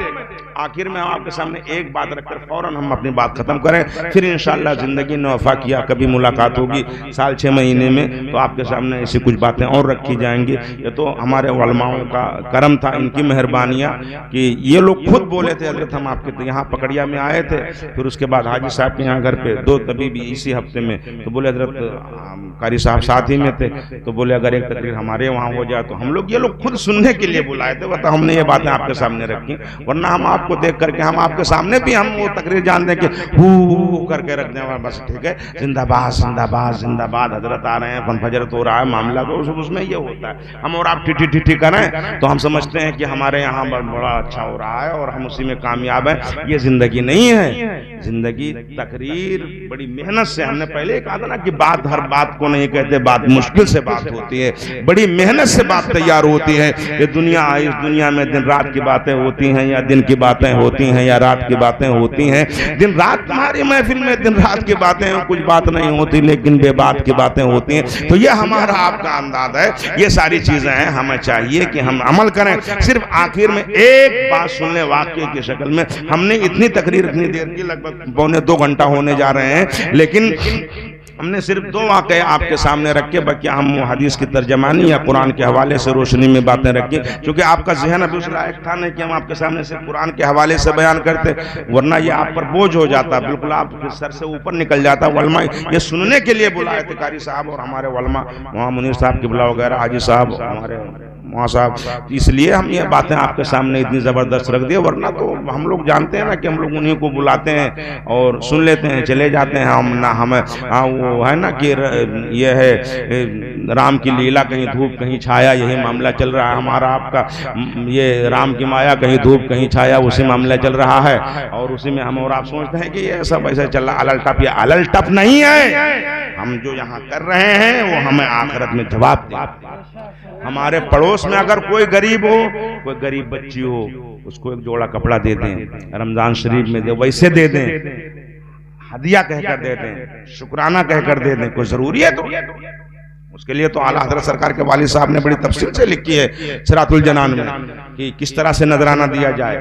आखिर में हम आपके सामने एक बात रखकर फौरन हम अपनी बात खत्म करें, फिर इंशाअल्लाह जिंदगी ने वफा किया कभी मुलाकात होगी साल 6 महीने में, तो आपके सामने ऐसी कुछ बातें और रखी जाएंगी। ये तो हमारे उलमाओं का करम था, इनकी मेहरबानियाँ कि ये लोग खुद बोले थे हजरत हम आपके यहाँ पकड़िया में आए थे, फिर उसके बाद हाजी साहब के यहाँ घर पे 2 तबीबी इसी हफ्ते में, तो बोले हजरत कारी साहब साथ ही में थे, तो बोले अगर एक तकरीर हमारे वहाँ हो जाए तो हम लोग ये लोग खुद सुनने के लिए बुलाए थे। बता हमने ये बातें आपके सामने रखी, वरना हम आपको देख करके हम आपके सामने भी हम वो तकरीर जान दें कि हू करके रख दें, बस ठीक है जिंदाबाद जिंदाबाद जिंदाबाद हजरत आ रहे हैं, फनफजर तो हो रहा है मामला, तो उसमें ये होता है। हम और आप टिटी टिटी करें तो हम समझते हैं कि हमारे यहाँ बड़ा अच्छा हो रहा है और हम उसी में कामयाब हैं। ये जिंदगी नहीं है, जिंदगी तकरीर बड़ी मेहनत से, हमने पहले कहा था ना कि बात हर बात को नहीं कहते, बात मुश्किल से बात होती है, बड़ी मेहनत से बात तैयार होती है। ये दुनिया, इस दुनिया में दिन रात की बातें होती हैं या दिन की बात बातें होती हैं या रात की बातें होती हैं। दिन रात तुम्हारी महफिल में दिन रात की बातें हैं, कुछ बात नहीं होती लेकिन बेबात की बातें होती हैं। तो ये हमारा आपका अंदाज है। ये सारी चीजें हैं, हमें चाहिए कि हम अमल करें। सिर्फ आखिर में एक बात सुन ले वाक्य की शक्ल में। हमने इतनी तकरीर इतनी देर की, लगभग पौने 2 घंटा होने जा रहे हैं, लेकिन हमने सिर्फ 2 वाक़े आपके सामने रखे। बाकी हम हदीस की तर्जमानी या कुरान के हवाले से रोशनी में बातें रखी, क्योंकि आपका जहन अभी उस लायक था नहीं कि हम आपके सामने सिर्फ कुरान के हवाले से बयान करते, वरना ये आप पर बोझ हो जाता, बिल्कुल आपके सर से ऊपर निकल जाता। वलमा ये सुनने के लिए बुलाए थे कारी साहब और हमारे वलमा वहाँ मुनीर साहब किबला वगैरह, हाजी साहब, हमारे वहाँ साहब, इसलिए हम ये बातें आपके सामने इतनी ज़बरदस्त रख दिए। वरना तो हम लोग जानते हैं ना कि हम लोग उन्हीं को बुलाते हैं और सुन लेते हैं, चले जाते हैं हम ना। हमें वो है ना कि ये है राम की लीला कहीं धूप कहीं छाया, यही मामला चल रहा है हमारा आपका। ये राम की माया कहीं धूप कहीं छाया, उसी मामला चल रहा है और उसी में हम और आप सोचते हैं कि ये सब ऐसा चल रहा अलल टप। ये अलल टप नहीं है। हम जो यहाँ कर रहे हैं वो हमें आखिरत में जवाब दे। हमारे पड़ोस में अगर कोई गरीब हो, कोई गरीब बच्ची हो, उसको एक जोड़ा कपड़ा दे दें, रमजान शरीफ में दे, वैसे दे दें, हदिया कहकर दे दें, शुक्राना कहकर दे दें, कोई जरूरी है तो उसके लिए तो आला हज़रत सरकार के वालिद साहब ने बड़ी तफसील से लिखी है सिरातुल जनान में कि किस तरह से नजराना दिया जाए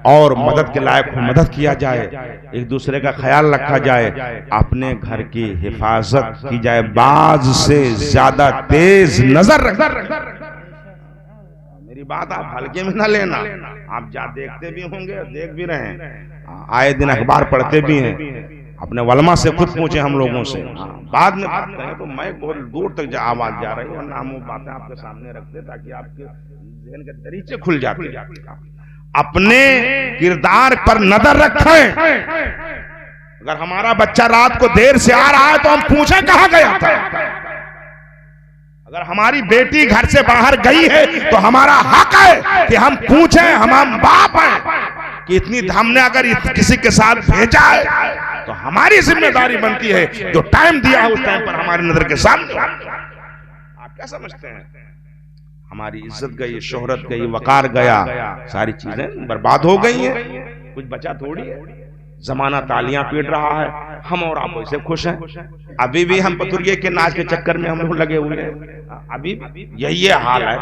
और मदद के लायक को मदद किया जाए, एक दूसरे का ख्याल रखा जाए, अपने घर की हिफाजत की जाए, बाज से ज्यादा तेज नजर रख। मेरी बात आप हल्के में ना लेना। आप जा देखते भी होंगे, देख भी रहे हैं, आए दिन अखबार पढ़ते भी हैं, अपने वलमा से खुद पूछे हम लोगों से, बाद में बात करें तो मैं बहुत दूर तक आवाज जा रही है, वरना हम वो बातें आपके सामने रखते ताकि आपके जहन के दरीचे खुल जाते। अपने किरदार पर नजर रखें। अगर हमारा बच्चा रात को देर से आ रहा है तो हम पूछें कहां गया था। अगर हमारी बेटी घर से बाहर गई है तो हमारा हक है कि हम पूछें, हम बाप हैं कि इतनी हमने अगर किसी के साथ भेजा है तो हमारी जिम्मेदारी बनती है, जो टाइम दिया है उस टाइम पर हमारी नजर के सामने। आप क्या समझते हैं? हमारी इज्जत गई, शोहरत गई, वकार गया, सारी चीजें बर्बाद हो गई हैं, कुछ बचा थोड़ी है। जमाना तालियां पीट रहा है, हम और आप वैसे खुश हैं। अभी भी हम पतुरिये के नाच के चक्कर में हम लोग लगे हुए हैं, अभी यही हाल है।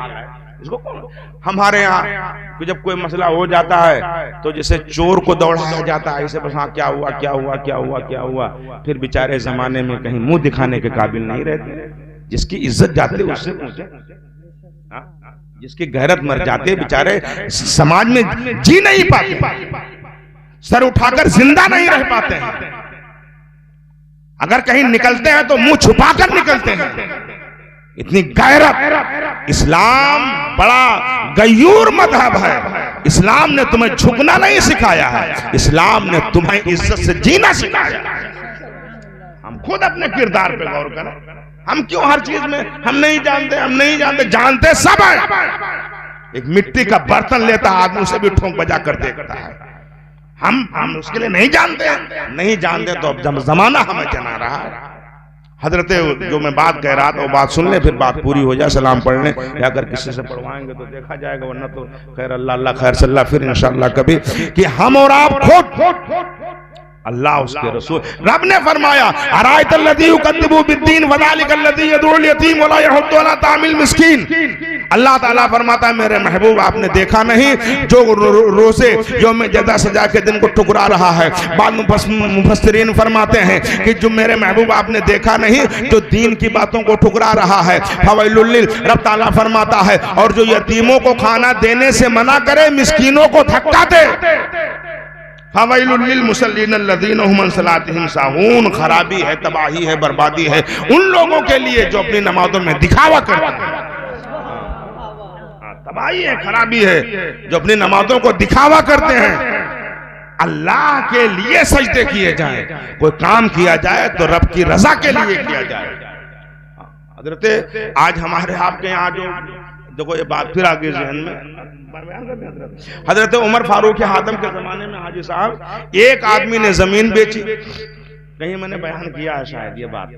इसको कौन, हमारे यहाँ जब कोई मसला हो जाता है तो जैसे चोर को दौड़ाया जाता है, ऐसे बस हाँ क्या हुआ क्या हुआ क्या हुआ क्या हुआ, फिर बेचारे जमाने में कहीं मुंह दिखाने के काबिल नहीं रहते। जिसकी इज्जत जाती है उससे पूछे, जिसकी गैरत मर जाते बेचारे समाज में जी नहीं पाते, सर उठाकर जिंदा नहीं रह पाते हैं। अगर कहीं निकलते हैं तो मुंह छुपाकर निकलते हैं। इतनी गैरत। इस्लाम बड़ा गयूर मजहब है। इस्लाम ने तुम्हें झुकना नहीं सिखाया है, इस्लाम ने तुम्हें इज्जत से जीना सिखाया। हम खुद अपने किरदार पे गौर करें। हम क्यों हर चीज में हम नहीं जानते, जानते सब है। एक मिट्टी का बर्तन लेता आदमी उसे भी ठोंक बजा कर देखता है। हम उसके लिए नहीं जानते तो अब जमाना हमें जना रहा है। हजरत जो मैं बात कह रहा था वो बात सुन ले, फिर बात पूरी हो जाए, सलाम पढ़ लें, या अगर किसी से पढ़वाएंगे तो देखा जाएगा, वरना तो खैर अल्लाह खैर सल्ला फिर इंशाअल्लाह कभी कि हम और आप खुद अल्लाह उसके रसूल। रब ने फरमाया अरायतल्लज़ी युकद्दिबु बिद्दीन वज़ालिकल्लज़ी यदउल यतीम वला यहुद्दु अला तामिल मिस्कीन। अल्लाह ताला फरमाता है मेरे महबूब आपने देखा नहीं जो रोजे यौम जज़ा सजा के दिन को ठुकरा रहा है। बाद मुफस्सिरीन फरमाते हैं कि जो मेरे महबूब आपने देखा नहीं जो दीन की बातों को ठुकरा रहा है। फवैलुल लिल, रब ताला फरमाता है और जो यतीमों को खाना देने से मना करे, मिस्कीनों को धक्का दे। फवैलुल लिल मुसल्लीन अल्लज़ीना हुम अन सलातिहिम साहून। खराबी है, तबाही है, बर्बादी है उन लोगों के लिए जो अपनी नमाजों में दिखावा करते हैं। तबाही है, खराबी है जो अपनी नमाजों को दिखावा करते हैं। अल्लाह के लिए सजदे किए जाए, कोई काम किया जाए तो रब की रजा के लिए किया जाए। हजरत आज हमारे आपके यहाँ जो देखो ये बात फिर आगे जहन में, हजरत उमर फारूक हातिम के जमाने में हाजी साहब एक आदमी ने जमीन बेची, कहीं मैंने बयान किया है शायद ये बात,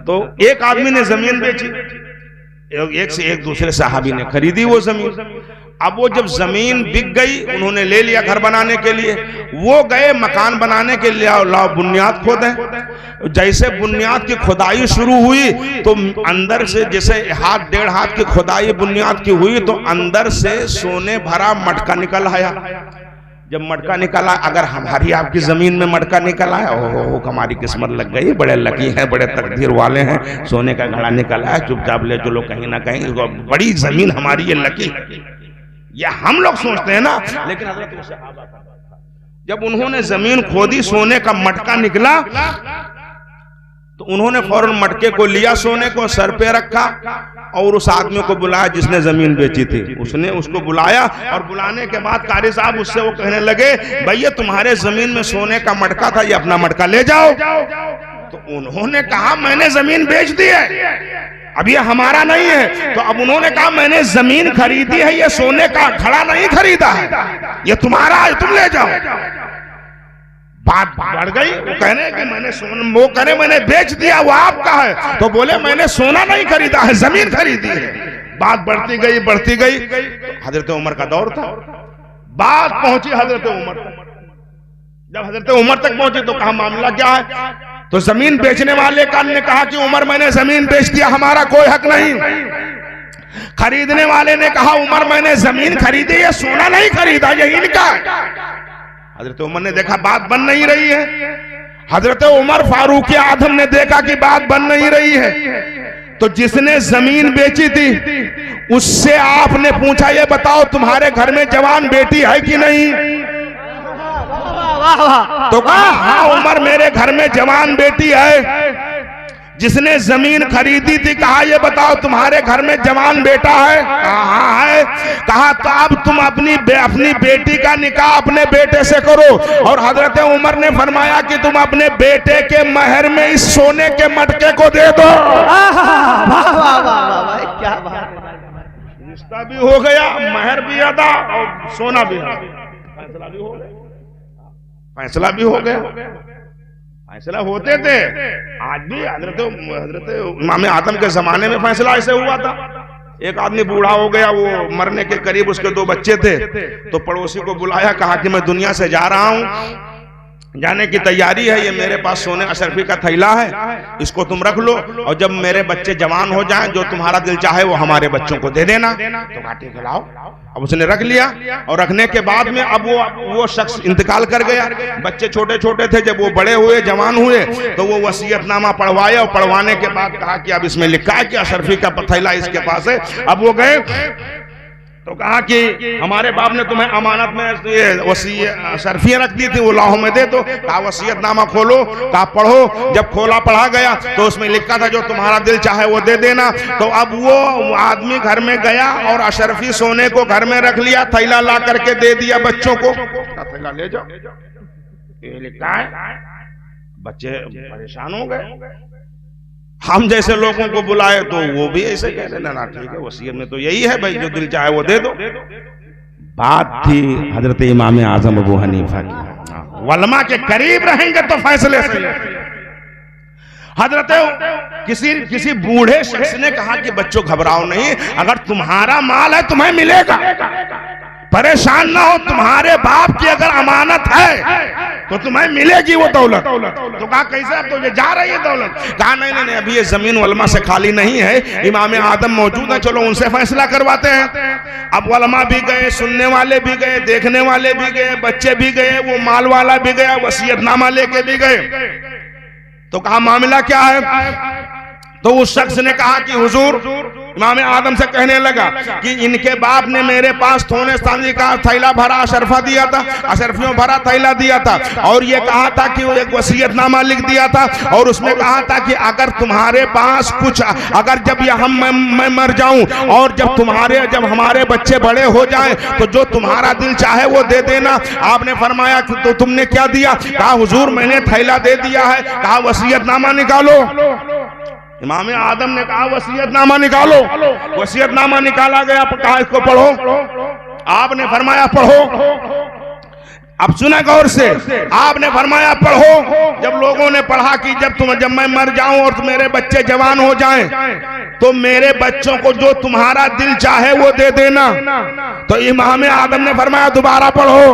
तो एक आदमी ने जमीन बेची, एक से एक दूसरे सहाबी ने खरीदी वो जमीन। अब वो जब जमीन बिक गई, उन्होंने ले लिया घर बनाने के लिए, वो गए मकान बनाने के लिए, लाओ बुनियाद खोदें। जैसे बुनियाद की खुदाई शुरू हुई तो अंदर से जैसे हाथ 1.5 हाथ की खुदाई बुनियाद की हुई तो अंदर से सोने भरा मटका निकल आया। जब मटका निकला, अगर हमारी आपकी जमीन में मटका निकला है, ओहो हमारी किस्मत लग गई, बड़े लकी हैं, बड़े तकदीर वाले हैं, सोने का घड़ा निकला है, चुपचाप ले चलो कहीं ना कहीं, बड़ी जमीन हमारी ये लकी। ये हम लोग सोचते हैं ना, लेकिन हज़रत सहाबा जब उन्होंने जमीन खोदी, सोने का मटका निकला तो उन्होंने फौरन मटके को लिया, सोने को सर पे रखा और उस आदमी को बुलाया जिसने जमीन बेची थी। उसने उसको बुलाया और बुलाने के बाद कारी साहब उससे वो कहने लगे, भैया तुम्हारे जमीन में सोने का मटका था, ये अपना मटका ले जाओ। तो उन्होंने कहा मैंने जमीन बेच दी है, अब ये हमारा नहीं है। तो अब उन्होंने कहा मैंने जमीन खरीदी है, ये सोने का घड़ा नहीं खरीदा है, ये तुम्हारा है, तुम ले जाओ। बात बढ़ गई, वो कहने कि वो कहने मैंने बेच दिया, वो आपका है। तो बोले मैंने सोना नहीं खरीदा है, जमीन खरीदी है। बात बढ़ती गई बढ़ती गई, हजरत उमर का दौर था, बात पहुंची हजरत उमर तक। जब हजरत उमर तक पहुंची तो कहा मामला क्या है? तो जमीन बेचने वाले का ने कहा कि उमर मैंने जमीन बेच दिया, हमारा कोई हक नहीं। खरीदने वाले ने कहा उमर मैंने जमीन खरीदी है, सोना नहीं खरीदा, ये इनका। हजरत उमर ने देखा बात बन नहीं रही है। हजरत उमर फारूक आजम ने देखा कि बात बन नहीं रही है, तो जिसने जमीन बेची थी उससे आपने पूछा ये बताओ तुम्हारे घर में जवान बेटी है कि नहीं? तो कहा हाँ उमर मेरे घर में जवान बेटी है। जिसने जमीन खरीदी थी कहा ये बताओ तुम्हारे घर में जवान बेटा है? कहा हाँ है। कहा तो अब तुम अपनी बेटी का निकाह अपने बेटे से करो। और हजरत उमर ने फरमाया कि तुम अपने बेटे के महर में इस सोने के मटके को दे दो। क्या बात, रिश्ता भी हो गया, महर भी अदा और सोना भी, फैसला भी हो गया, फैसला भी हो गया। फैसला होते थे, आज भी हजरत इमाम आदम के जमाने में फैसला ऐसे हुआ था। एक आदमी बूढ़ा हो गया, वो मरने के करीब, उसके 2 बच्चे थे, तो पड़ोसी को बुलाया, कहा कि मैं दुनिया से जा रहा हूँ, जाने की तैयारी है, ये मेरे पास सोने अशरफी का थैला है, इसको तुम रख लो और जब मेरे बच्चे जवान हो जाएं जो तुम्हारा दिल चाहे वो हमारे बच्चों को दे देना। तो कहा ठीक है लाओ। अब उसने रख लिया और रखने के बाद में अब वो शख्स इंतकाल कर गया। बच्चे छोटे छोटे थे, जब वो बड़े हुए जवान हुए तो वो वसीयतनामा पढ़वाया और पढ़वाने के बाद कहा कि अब इसमें लिखा है कि अशरफी का थैला इसके पास है। अब वो गए तो कहा कि हमारे बाप ने तुम्हें अमानत में ये अशरफियां रख दी थी, वो लाहो में दे दो। कहा वसीयतनामा खोलो, कहा पढ़ो। जब खोला पढ़ा गया तो उसमें लिखा था जो तुम्हारा दिल चाहे वो दे देना। तो अब वो आदमी घर में गया और अशरफी सोने को घर में रख लिया, थैला ला करके दे दिया बच्चों को, थैला ले जाओ, ये लिखा है। बच्चे परेशान हो गए। हम जैसे लोगों को बुलाए तो वो भी ऐसे कह रहे ना ठीक है, वसीयत में तो यही है भाई, जो दिल चाहे वो दे दो। बात थी हजरत इमाम आजम अबू हनीफा की, वलमा के करीब रहेंगे तो फैसले सही। हजरत किसी बूढ़े शख्स ने कहा कि बच्चों घबराओ नहीं, अगर तुम्हारा माल है तुम्हें मिलेगा, परेशान ना हो, तुम्हारे बाप की अगर अमानत है तो तुम्हें मिलेगी वो दौलत। तो कहा कैसे, अब तो ये जा रही है दौलत? कहा नहीं, अभी ये जमीन उलमा से खाली नहीं है, इमाम आदम मौजूद है, चलो उनसे फैसला करवाते हैं। अब उलमा भी गए, सुनने वाले भी गए, देखने वाले भी गए, बच्चे भी गए, वो माल वाला भी गया, वसीयतनामा लेके भी गए। तो कहा मामला क्या है? तो उस शख्स ने कहा कि हुजूर, इमाम आदम से कहने लगा कि इनके बाप ने मेरे पास सोने चांदी का थैला भरा अशरफा दिया था, अशरफियों भरा थैला दिया था, और ये कहा था कि वो एक वसीयतनामा लिख दिया था और उसमें कहा था कि अगर तुम्हारे पास कुछ, अगर जब मैं मर जाऊं और जब हमारे बच्चे बड़े हो जाएं तो जो तुम्हारा दिल चाहे वो दे देना। आपने फरमाया कि तो तुमने क्या दिया? कहा हुजूर मैंने थैला दे दिया है। कहा वसीयतनामा निकालो। इमाम आदम ने कहा वसीयतनामा निकालो। वसीयतनामा निकाला गया, कहा इसको पढ़ो। आपने फरमाया पढ़ो। अब सुना गौर से, आपने फरमाया पढ़ो। जब लोगों ने पढ़ा कि जब मैं मर जाऊं और मेरे बच्चे जवान हो जाएं तो मेरे बच्चों को जो तुम्हारा दिल चाहे वो दे देना। तो इमाम आदम ने फरमाया दोबारा पढ़ो।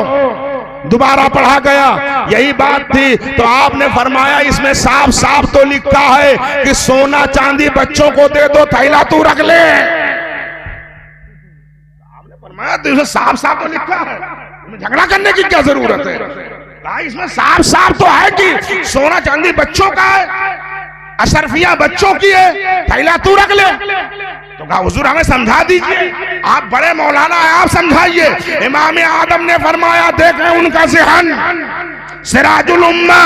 दोबारा पढ़ा गया, यही बात थी। तो आपने फरमाया इसमें साफ साफ तो लिखा है कि सोना चांदी बच्चों को दे दो, थैला तू रख ले। आपने फरमाया तो इसमें साफ साफ तो लिखा है, झगड़ा करने की क्या जरूरत है? कहा इसमें साफ साफ तो है कि सोना चांदी बच्चों का है, अशरफिया बच्चों की है, थैला तू रख ले। तो कहा हुजूर हमें समझा दीजिए, आप बड़े मौलाना हैं, आप समझाइए। इमाम आदम ने फरमाया देखें उनका ज़हन, सिराजुल उम्मा,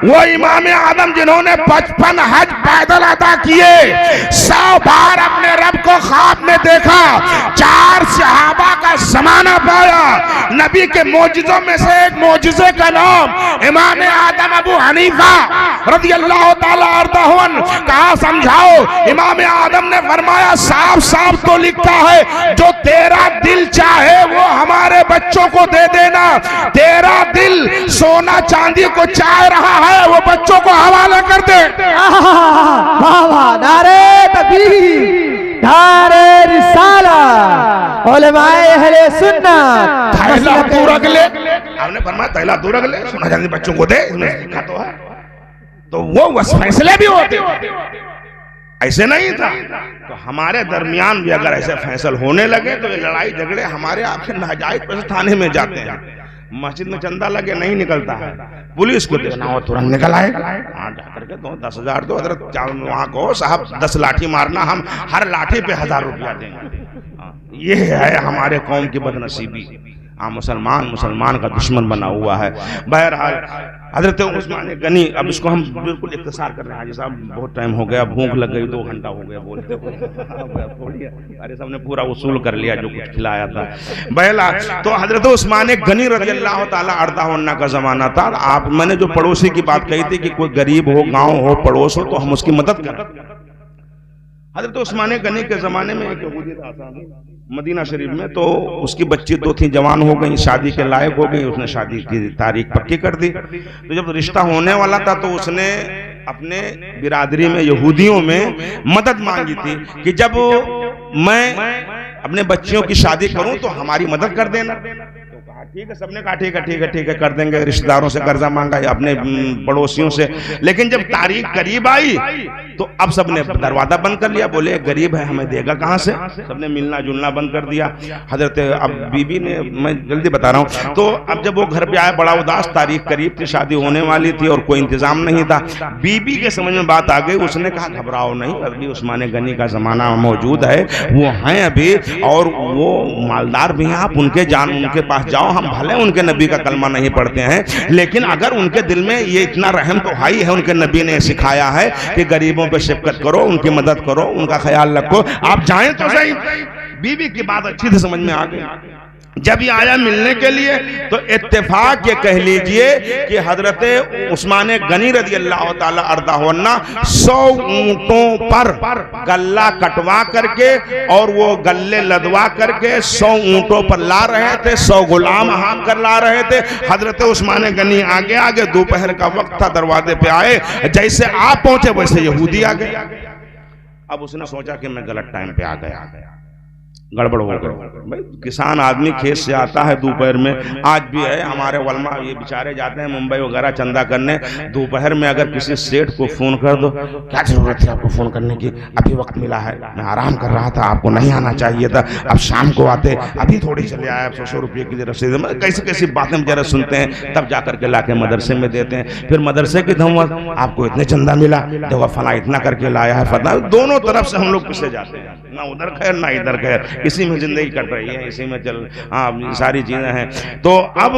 वो इमाम आदम जिन्होंने 55 हज पैदल अदा किए, 100 बार अपने रब को ख्वाब में देखा, 4 सहाबा का जमाना पाया। नबी के मोजिज़ों में से एक मोजिज़े का नाम इमाम आदम अबू हनीफा रज़ियल्लाहु ताला अर्ज़हु अन्हु। कहा समझाओ। इमाम आदम ने फरमाया साफ साफ तो लिखा है जो तेरा दिल चाहे वो हमारे बच्चों को दे देना। तेरा दिल सोना चांदी को चाह रहा है, वो बच्चों को हवाला कर दे। नारे तकबीर, नारे रिसाला, उलमाए अहले सुन्नत। थैला तू रख ले। आपने फरमाया थैला तू रख ले, सोना चांदी बच्चों को दे, इसमें लिखा तो है। तो वो बस फैसले भी होते, ऐसे नहीं था। तो हमारे दरमियान भी अगर ऐसे फैसल होने लगे तो ये लड़ाई झगड़े हमारे आपके नाजायज पैसे थाने में जाते हैं। मस्जिद में चंदा लगे नहीं निकलता है, पुलिस को देना हो तुरंत निकल आए। वहाँ जाकर के दो 10,000 दो, अगर वहाँ को साहब 10 लाठी मारना, हम हर लाठी पे 1000 रुपया देंगे। ये है हमारे कौम की बदनसीबी। हाँ, मुसलमान का दुश्मन बना हुआ है। बहरहाल हजरत उस्मान गनी, अब इसको हम बिल्कुल इख्तिसार कर रहे हैं। हाजी साहब बहुत टाइम हो गया, भूख लग गई, 2 घंटा हो गया बोलते थोड़ी। अरे साहब ने पूरा वसूल कर लिया जो कुछ खिलाया था। बहला तो हजरत उस्मान गनी रज़ियल्लाहु ताला अर्ज़हु अन्हु का जमाना था। आप मैंने जो पड़ोसी की बात कही थी कि कोई गरीब हो, गाँव हो, पड़ोस हो, तो हम उसकी मदद करें। हजरत उस्मान गनी के जमाने में एक यहूदी था मदीना शरीफ में, तो उसकी बच्ची 2 थी, जवान हो गई, शादी के लायक हो गई। उसने शादी की तारीख पक्की कर दी। तो जब रिश्ता होने वाला था तो उसने अपने बिरादरी में यहूदियों में मदद मांगी थी कि जब मैं अपने बच्चियों की शादी करूं तो हमारी मदद कर देना। ठीक है, सबने कहा ठीक है कर देंगे। रिश्तेदारों से कर्जा मांगा, अपने पड़ोसियों से। लेकिन जब तारीख करीब आई तो अब सबने दरवाजा बंद कर लिया। बोले गरीब है, हमें देगा कहां से। सबने मिलना जुलना बंद कर दिया। हजरत अब बीबी ने, मैं जल्दी बता रहा हूं, तो अब जब वो घर पे आया बड़ा उदास, तारीख करीब थी, शादी होने वाली थी और कोई इंतजाम नहीं था। बीबी के समझ में बात आ गई। उसने कहा घबराओ नहीं, अभी उस्मान गनी का जमाना मौजूद है, वो हैं अभी और वो मालदार भी हैं, आप उनके पास जाओ। हम भले उनके नबी का कलमा नहीं पढ़ते हैं, लेकिन अगर उनके दिल में ये इतना रहम तो हाई है, उनके नबी ने सिखाया है कि गरीबों पे शफकत करो, उनकी मदद करो, उनका ख्याल रखो, आप जाएं तो सही। बीवी की बात अच्छी से समझ में आ गई। जब ये आया मिलने के लिए तो इत्तेफाक ये कह लीजिए कि हजरत उस्मान गनी रज़ियल्लाहु ताला अर्ज़हु अन्हु 100 ऊंटों पर गल्ला कटवा करके और वो गल्ले लदवा करके 100 ऊंटों पर ला रहे थे। 100 गुलाम हाँक कर ला रहे थे। हजरत उस्मान गनी आगे आगे, दोपहर का वक्त था, दरवाजे पे आए। जैसे आप पहुंचे वैसे यहूदी आ गए। अब उसने सोचा कि मैं गलत टाइम पे आ गया, गड़बड़ हो गई। भाई किसान आदमी खेत से आता है दोपहर में, आज भी है हमारे वलमा, ये बेचारे जाते हैं मुंबई वगैरह चंदा करने। दोपहर में अगर किसी सेठ को फोन कर दो, क्या जरूरत है आपको फोन करने की, अभी वक्त मिला है, मैं आराम कर रहा था, आपको नहीं आना चाहिए था, अब शाम को आते, अभी थोड़ी चले आए, 100 रुपये की रसीद। कैसी कैसी बातें बेचारे सुनते हैं, तब जाकर के ला के मदरसे में देते हैं। फिर मदरसे की धमक, आपको इतने चंदा मिला, देखो फला इतना करके लाया है, फला। दोनों तरफ से हम लोग पिसे जाते हैं, ना उधर खैर ना इधर खैर, इसी में जिंदगी कट रही है, इसी में चल, हाँ सारी चीजें हैं। तो अब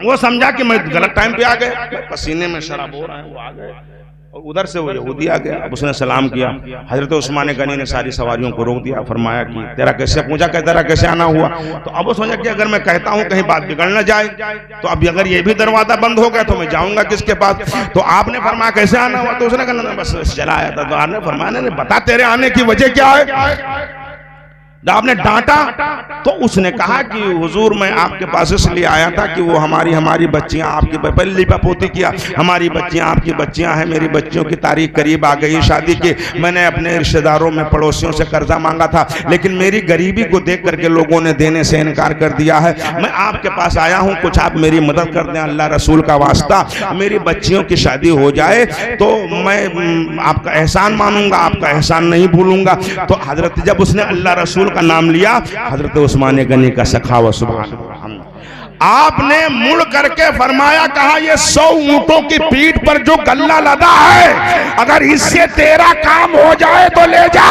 वो समझा कि मैं गलत टाइम पे आ गए, पसीने में शराब हो रहा है, वो आ गए और उधर से वो यहूदी आ गया। अब उसने सलाम किया। हजरत उस्मान गनी ने सारी सवारियों को रोक दिया, फरमाया कि तेरा कैसे, पूछा कि तेरा कैसे आना हुआ। तो अब वो सोचा कि अगर मैं कहता हूँ कहीं बात बिगड़ ना जाए, तो अब अगर ये भी दरवाजा बंद हो गया तो मैं जाऊंगा किसके पास। तो आपने फरमाया कैसे आना हुआ, तो उसने कहा बस चला आया था। तो आपने फरमाया नहीं बता तेरे आने की वजह क्या है। जब आपने डांटा तो उसने कहा कि हुजूर मैं आपके पास इसलिए आया था कि वो हमारी बच्चियां आपकी पहली पोती किया, हमारी बच्चियां आपकी बच्चियां हैं, मेरी बच्चियों की तारीख करीब आ गई शादी की, मैंने अपने रिश्तेदारों में पड़ोसियों से कर्जा मांगा था, लेकिन मेरी गरीबी को देख करके लोगों ने देने से इनकार कर दिया है। मैं आपके पास आया हूं, कुछ आप मेरी मदद कर दें, अल्लाह रसूल का वास्ता, मेरी बच्चियों की शादी हो जाए तो मैं आपका एहसान मानूंगा, आपका एहसान नहीं भूलूंगा। तो हजरत जब उसने अल्लाह रसूल का नाम लिया, हजरत उस्मान गनी का सखावत सुभान अल्लाह, आपने मुड़ करके फरमाया, कहा ये 100 ऊंटों की पीठ पर जो गल्ला लदा है, अगर इससे तेरा काम हो जाए तो ले जा।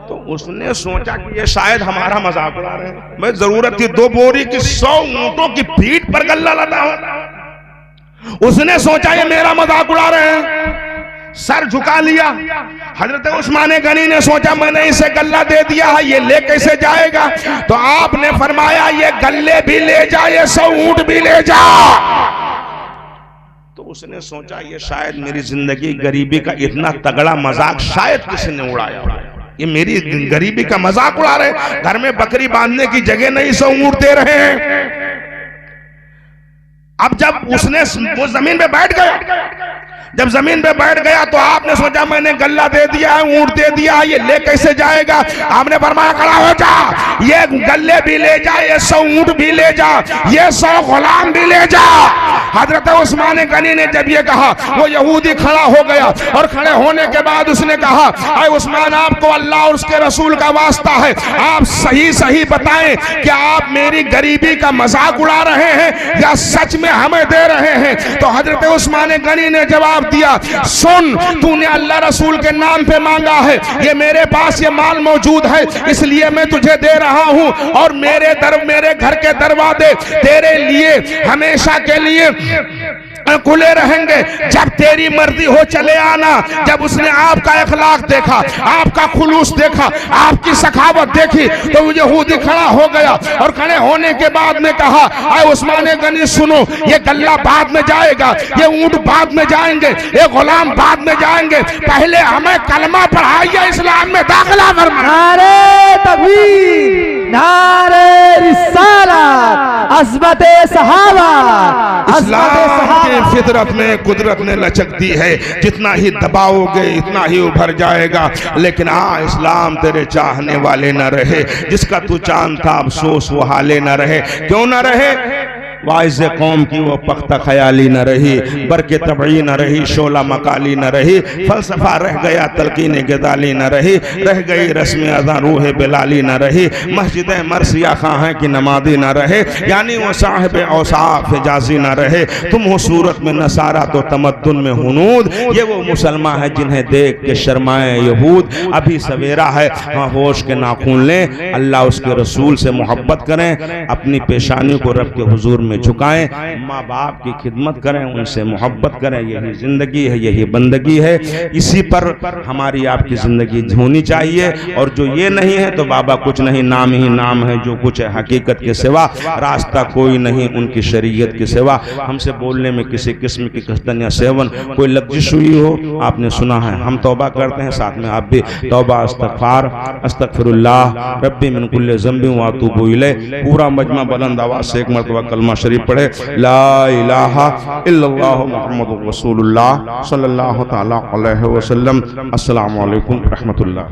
तो उसने सोचा कि ये शायद हमारा मजाक उड़ा रहे हैं। मैं जरूरत थी 2 बोरी की 100 ऊंटों की पीठ पर गल्ला लदा हो, उसने सोचा ये मेरा मजाक उड़ा रहे हैं, सर झुका लिया। हजरत उस्मान गनी ने सोचा मैंने इसे गल्ला दे दिया है, ये ले कैसे जाएगा, तो आपने फरमाया ये गल्ले भी ले जा, ये 100 ऊंट भी ले जा। तो उसने सोचा ये शायद मेरी जिंदगी गरीबी का इतना तगड़ा मजाक शायद किसी ने उड़ाया, ये मेरी गरीबी का मजाक उड़ा रहे, घर में बकरी बांधने की जगह नहीं 100 ऊंट दे रहे हैं। अब जब उसने वो जमीन पे बैठ गया, जब जमीन पे बैठ गया तो आपने सोचा मैंने गल्ला दे दिया है, ऊंट दे दिया है, ये ले कैसे जाएगा। आपने फरमाया खड़ा हो जा, ये गल्ले भी ले जा, ये 100 ऊंट भी ले जा, ये 100 गुलाम भी ले जा। हजरत उस्मान गनी ने जब ये कहा, वो यहूदी खड़ा हो गया और खड़े होने के बाद उसने कहा, अरे उस्मान आपको अल्लाह और उसके रसूल का वास्ता है, आप सही सही बताएं कि आप मेरी गरीबी का मजाक उड़ा रहे हैं या सच में हमें दे रहे हैं। तो हजरत उस्मान गनी ने जवाब दिया, सुन तूने अल्लाह रसूल के नाम पे मांगा है, ये मेरे पास ये माल मौजूद है, इसलिए मैं तुझे दे रहा हूं, और मेरे घर के दरवाजे तेरे लिए हमेशा के लिए खुले रहेंगे, जब तेरी मर्जी हो चले आना। जब उसने आपका इखलाक देखा, आपका खुलूस देखा, आपकी सखावत देखी, तो वो यहूदी खड़ा हो गया और खड़े होने के बाद में कहा, आए उस्मान गनी सुनो, ये गल्ला बाद में जाएगा, ये ऊंट बाद में जाएंगे, ये गुलाम बाद में जाएंगे, पहले हमें कलमा पढ़ाइए, इस्लाम में दाखिला फरमाइए। नारे तकबीर, नारे रिसालत, अज़मत सहाबा, इस्लाम के फितरत में कुदरत ने लचक दी है, जितना ही दबाओगे इतना ही उभर जाएगा। लेकिन इस्लाम तेरे चाहने वाले न रहे, जिसका तू चांद था अफसोस वो हाले न रहे। क्यों न रहे? वाइज़ कौम की वो पख्ता ख्याली न रही, बरके तबई न रही, शोला मकाली न रही, फलसफा रह गया, तलकीन गदाली न रही, रह गई रस्म अज़ां रूह बिलाली न रही, मस्जिद मरसिया खां की नमाजी न रहे, यानी वो साहिब औसाफ हिजाजी न रहे। तुम हो सूरत में नसारा तो तमद्दुन में हुनूद, ये वो मुसलमान है जिन्हें देख के शर्माए यहूद। अभी सवेरा है, हाँ होश के नाखून लें, अल्लाह उसके रसूल से मोहब्बत करें, अपनी पेशानी को रब के हुजूर में झुकाएं, माँ बाप की खिदमत करें, उनसे मोहब्बत करें। यही जिंदगी है, यही बंदगी है, इसी पर हमारी आपकी जिंदगी होनी चाहिए। और जो ये नहीं है तो बाबा कुछ नहीं, नाम ही नाम है, जो कुछ है हकीकत के सिवा रास्ता कोई नहीं, उनकी शरीयत के सिवा। हमसे बोलने में किसी किस्म की कस्तन या सेवन कोई लफ्जिश हुई हो, आपने सुना है, हम तौबा करते हैं, साथ में आप भी तौबा इस्तगफार, अस्तगफिरुल्लाह रब्बी मिन कुल्लि ज़ंबिन व अतूबु इलैह। पूरा मजमा बुलंद आवाज़ से एक मरतबा कलमा शरीफ पढ़े, ला इलाहा इल्लल्लाहु मुहम्मदुर रसूलुल्लाह सल्लल्लाहु तआला अलैहि वसल्लम। अस्सलामु अलैकुम रहमतुल्लाह।